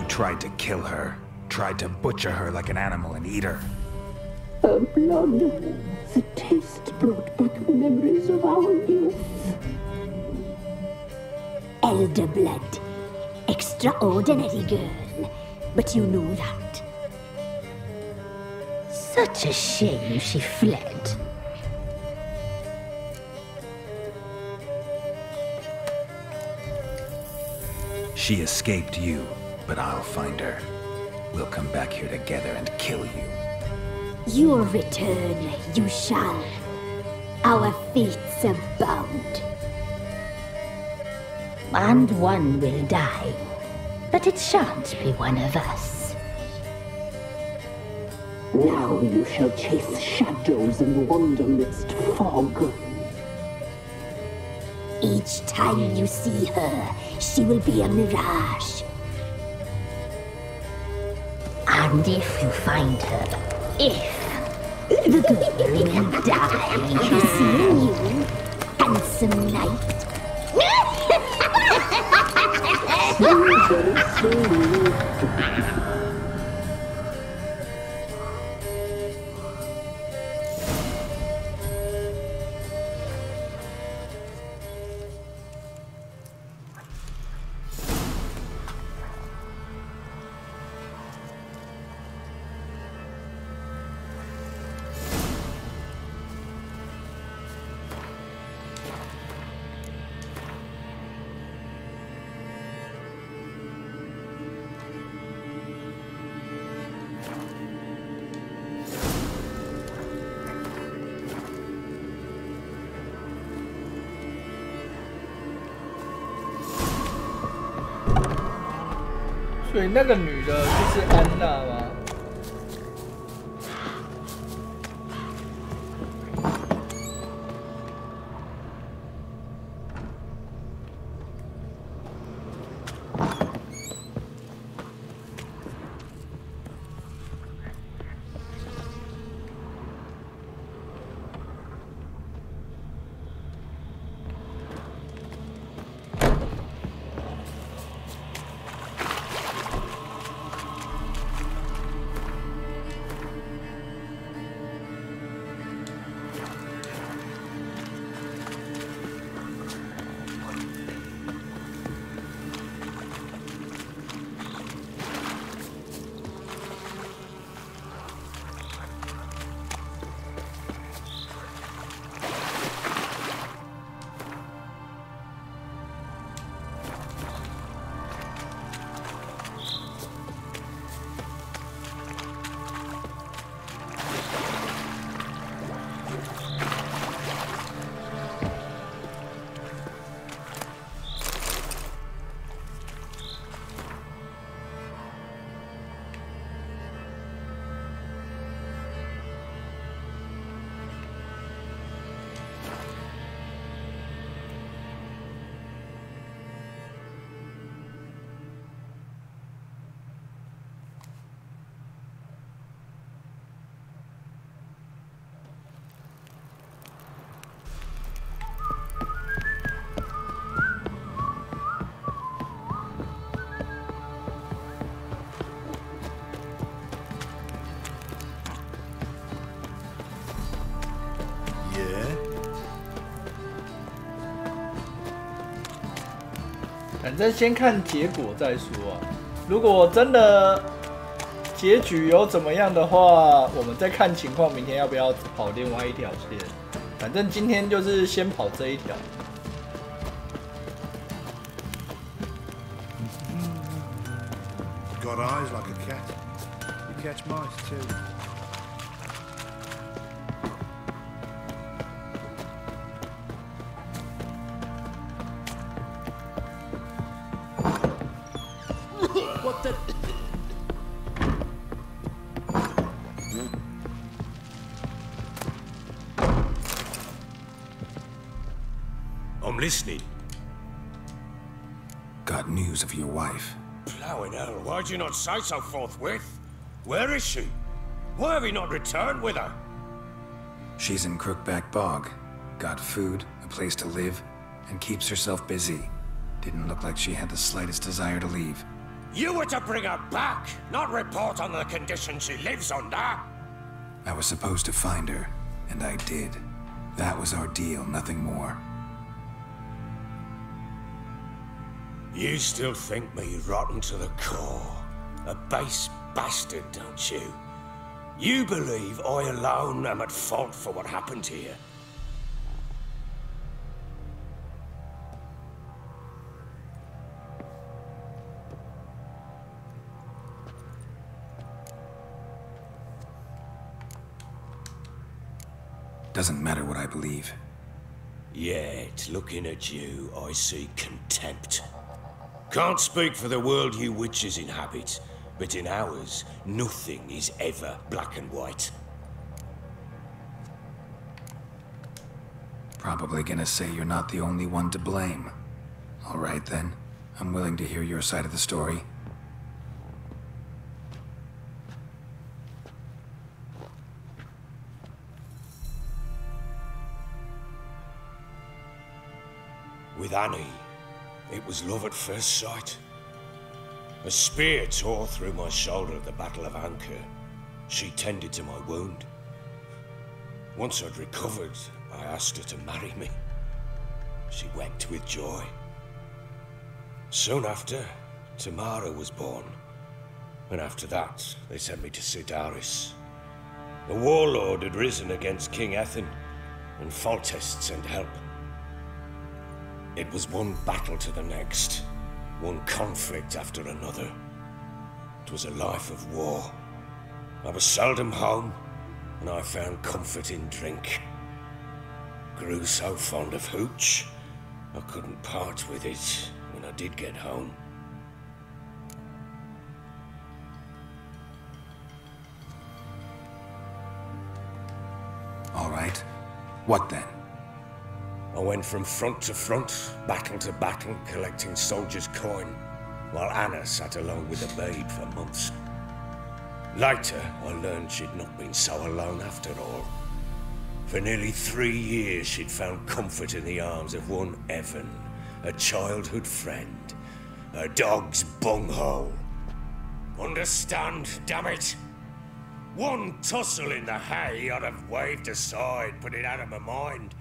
Tried to kill her. Tried to butcher her like an animal and eat her. Her blood. The taste brought back memories of our youth. Elder blood. Extraordinary girl. But you know that. Such a shame she fled. She escaped you. But I'll find her. We'll come back here together and kill you. Your return, you shall. Our fates are bound. And one will die. But it shan't be one of us. Now you shall chase shadows and wander midst fog. Each time you see her, she will be a mirage. And if you find her, the girl will die. Seeing you, handsome knight. very soon. 所以那个女的就是安娜吗？反正先看结果再说啊。如果真的结局有怎么样的话，我们再看情况，明天要不要跑另外一条线。反正今天就是先跑这一条。Got eyes like a cat. You catch mice too. What the? I'm listening. Got news of your wife. Plowing hell, why'd you not say so forthwith? Where is she? Why have you not returned with her? She's in Crookback Bog. Got food, a place to live, and keeps herself busy. Didn't look like she had the slightest desire to leave. You were to bring her back, not report on the conditions she lives under. I was supposed to find her, and I did. That was our deal, nothing more. You still think me rotten to the core. A base bastard, don't you? You believe I alone am at fault for what happened here. Doesn't matter what I believe. Yet, looking at you, I see contempt. Can't speak for the world you witches inhabit, but in ours, nothing is ever black and white. Probably gonna say you're not the only one to blame. All right then, I'm willing to hear your side of the story. With Annie, it was love at first sight. A spear tore through my shoulder at the Battle of Anchor. She tended to my wound. Once I'd recovered, I asked her to marry me. She wept with joy. Soon after, Tamara was born. And after that, they sent me to Sidaris. The warlord had risen against King Ethan, and Foltest sent help. It was one battle to the next, one conflict after another. It was a life of war. I was seldom home, and I found comfort in drink. Grew so fond of hooch, I couldn't part with it when I did get home. All right. What then? I went from front to front, battle to battle, collecting soldiers' coin, while Anna sat alone with a babe for months. Later, I learned she'd not been so alone after all. For nearly 3 years, she'd found comfort in the arms of one Evan, a childhood friend, a dog's bunghole. Understand, damn it? One tussle in the hay I'd have waved aside, put it out of my mind.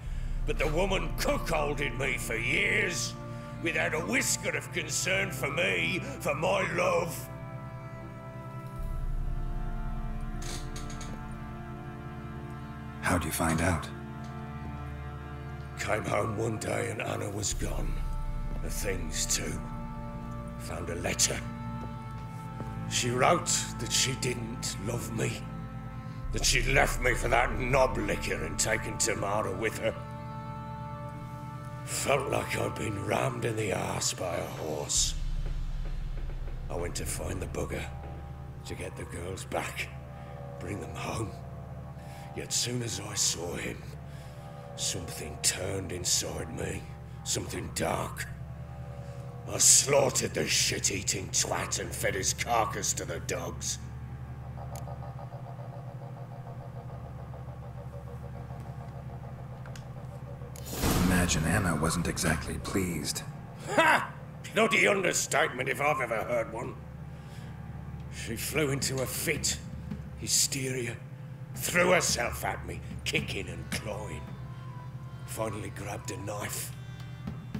But the woman cuckolded me for years, without a whisker of concern for me, for my love. How'd you find out? Came home one day and Anna was gone. The things too. Found a letter. She wrote that she didn't love me. That she'd left me for that knob licker and taken Tamara with her. Felt like I'd been rammed in the arse by a horse. I went to find the bugger, to get the girls back, bring them home. Yet soon as I saw him, something turned inside me, something dark. I slaughtered the shit-eating twat and fed his carcass to the dogs. Imagine Anna wasn't exactly pleased. Ha! Bloody understatement if I've ever heard one. She flew into a fit, hysteria, threw herself at me, kicking and clawing. Finally grabbed a knife.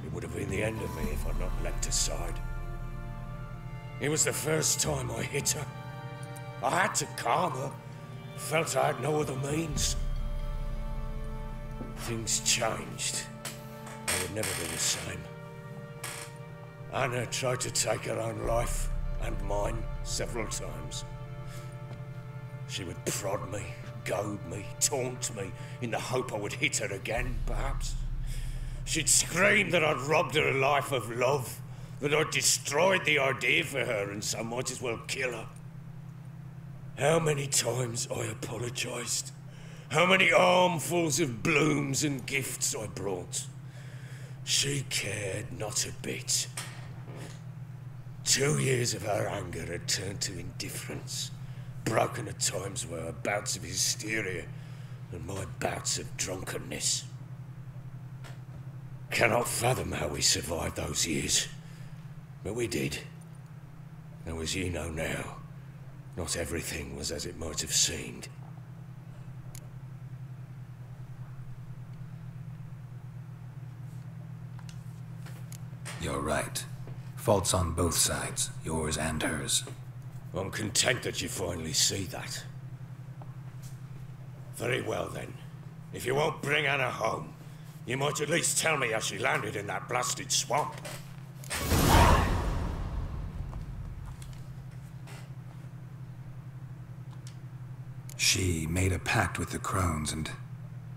It would have been the end of me if I'd not leapt aside. It was the first time I hit her. I had to calm her. Felt I had no other means. Things changed. I would never be the same. Anna tried to take her own life, and mine, several times. She would prod me, goad me, taunt me, in the hope I would hit her again, perhaps. She'd scream that I'd robbed her a life of love, that I'd destroyed the idea for her, and so might as well kill her. How many times I apologized. How many armfuls of blooms and gifts I brought. She cared not a bit. 2 years of her anger had turned to indifference, broken at times by her bouts of hysteria and my bouts of drunkenness. Cannot fathom how we survived those years, but we did. Though as you know now, not everything was as it might have seemed. You're right. Faults on both sides, yours and hers. I'm content that you finally see that. Very well then. If you won't bring Anna home, you might at least tell me how she landed in that blasted swamp. She made a pact with the crones and,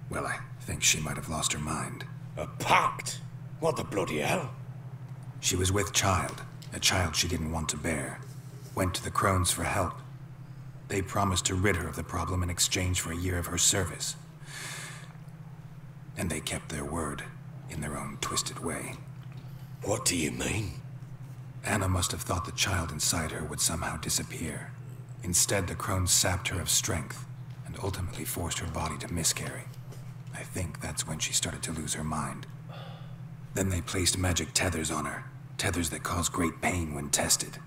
well, I think she might have lost her mind. A pact? What the bloody hell? She was with child, a child she didn't want to bear. Went to the crones for help. They promised to rid her of the problem in exchange for a year of her service. And they kept their word, in their own twisted way. What do you mean? Anna must have thought the child inside her would somehow disappear. Instead, the crones sapped her of strength, and ultimately forced her body to miscarry. I think that's when she started to lose her mind. Then they placed magic tethers on her, tethers that cause great pain when tested.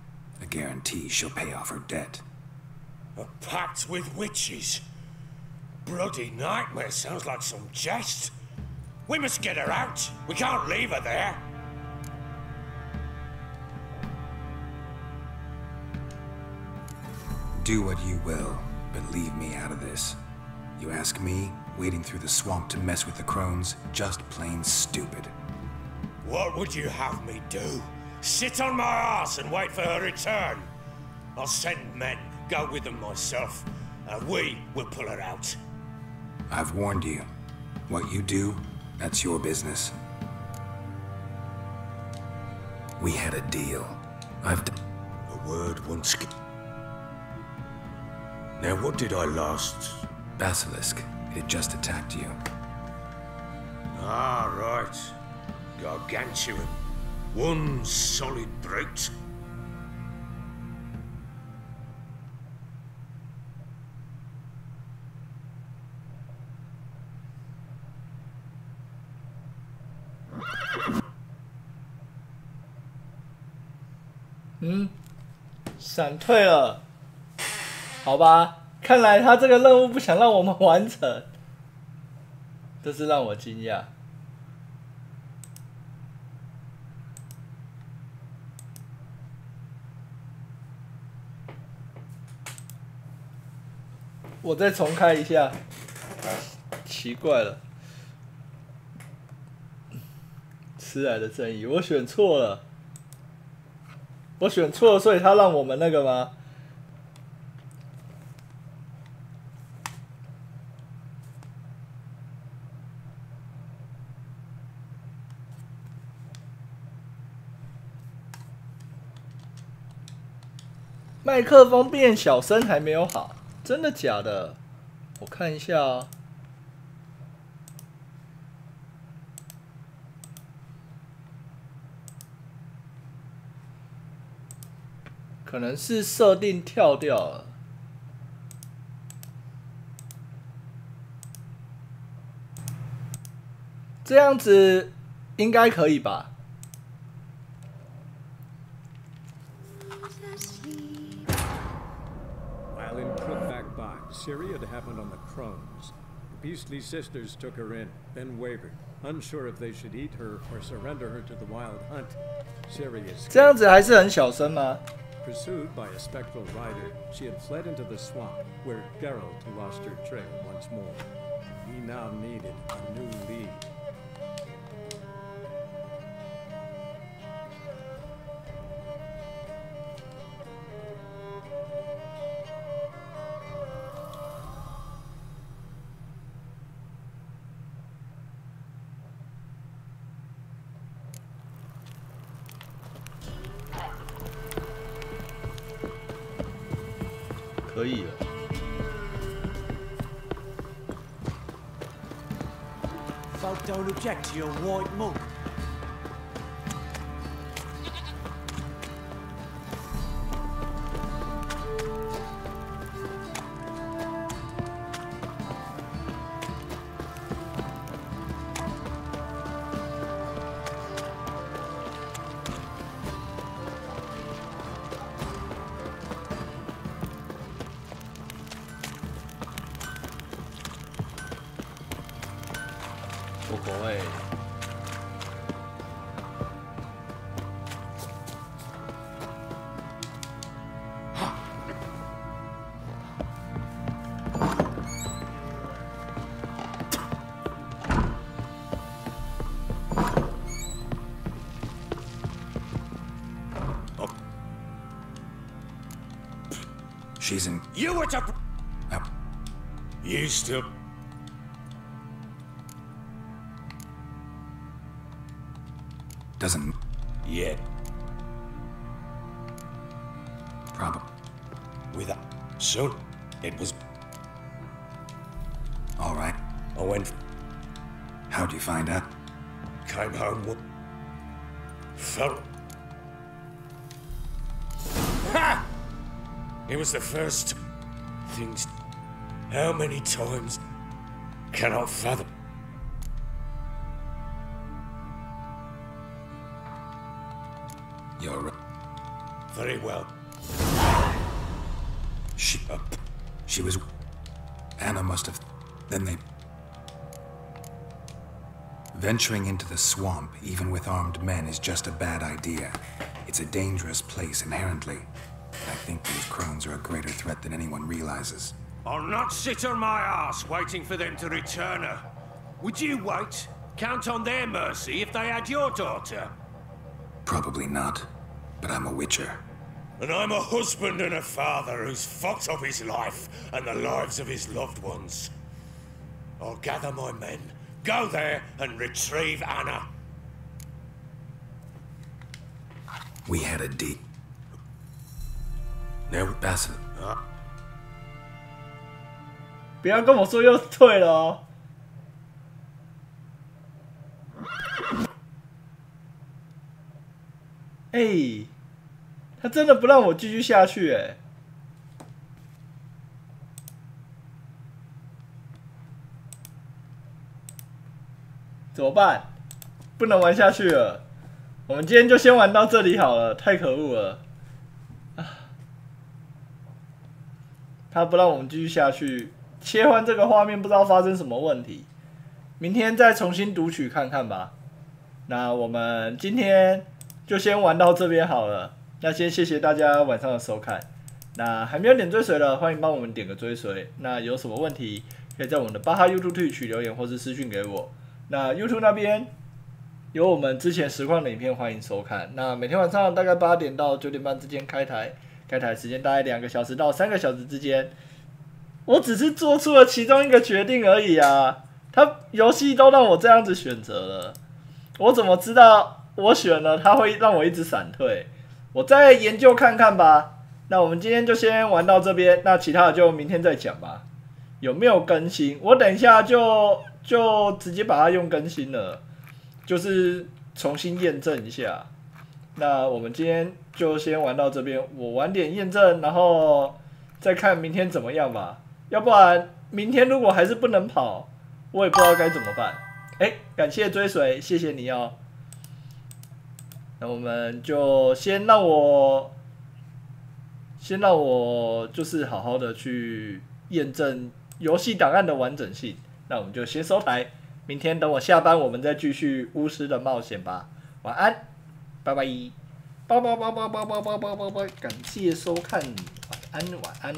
A guarantee she'll pay off her debt. A pact with witches? Bloody nightmare, sounds like some jest. We must get her out. We can't leave her there. Do what you will, but leave me out of this. You ask me, wading through the swamp to mess with the crones, just plain stupid. What would you have me do? Sit on my ass and wait for her return? I'll send men, go with them myself, and we will pull her out. I've warned you. What you do, that's your business. We had a deal. I've done. A word once. Now, what did I last? Basilisk. It just attacked you. Ah, right. Gargantuan. One solid brute.闪退了，好吧，看来他这个任务不想让我们完成，这是让我惊讶。我再重开一下，奇怪了，迟来的正义，我选错了。我选错了，所以他让我们那个吗？麦克风变小声还没有好，真的假的？我看一下哦。可能是设定跳掉了，这样子应该可以吧？While in Krutbak, Syria had happened on the Crones. The beastly sisters took her in, then wavered, unsure if they should eat her or surrender her to the wild hunt. Syria. 这样子还是很小声吗？ Pursued by a spectral rider, she had fled into the swamp, where Geralt lost her trail once more. He now needed a new lead.可以了。Folk don't object to your white monk. She's in. You were to. You still. Doesn't. Yet. Probably. With a. Soon. It was. All right. I went. How'd you find out? Came home. Felt. Ha! It was the first things. How many times cannot fathom? You're right. Very well. She was... Anna must have... Then they... Venturing into the swamp, even with armed men, is just a bad idea. It's a dangerous place inherently. I think these crones are a greater threat than anyone realizes. I'll not sit on my ass waiting for them to return her. Would you wait? Count on their mercy if they had your daughter? Probably not, but I'm a witcher. And I'm a husband and a father who's fucked up his life and the lives of his loved ones. I'll gather my men, go there and retrieve Anna. We had a deal. No, Bassett. 不要跟我说又退了哦。哎，他真的不让我继续下去哎。怎么办？不能玩下去了。我们今天就先玩到这里好了，太可恶了。他不让我们继续下去，切换这个画面不知道发生什么问题，明天再重新读取看看吧。那我们今天就先玩到这边好了。那先谢谢大家晚上的收看。那还没有点追随的，欢迎帮我们点个追随。那有什么问题，可以在我们的巴哈 YouTube TWITCH 留言或是私讯给我。那 YouTube 那边有我们之前实况的影片，欢迎收看。那每天晚上大概8点到9点半之间开台。开台时间大概2个小时到3个小时之间，我只是做出了其中一个决定而已啊！他游戏都让我这样子选择了，我怎么知道我选了他会让我一直闪退？我再研究看看吧。那我们今天就先玩到这边，那其他的就明天再讲吧。有没有更新？我等一下就直接把它用更新了，就是重新验证一下。那我们今天就先玩到这边，我晚点验证，然后再看明天怎么样吧。要不然明天如果还是不能跑，我也不知道该怎么办。感谢追随，谢谢你哦。那我们就先让我就是好好的去验证游戏档案的完整性。那我们就先收台，明天等我下班，我们再继续巫师的冒险吧。晚安。拜拜，拜，感谢收看，晚安。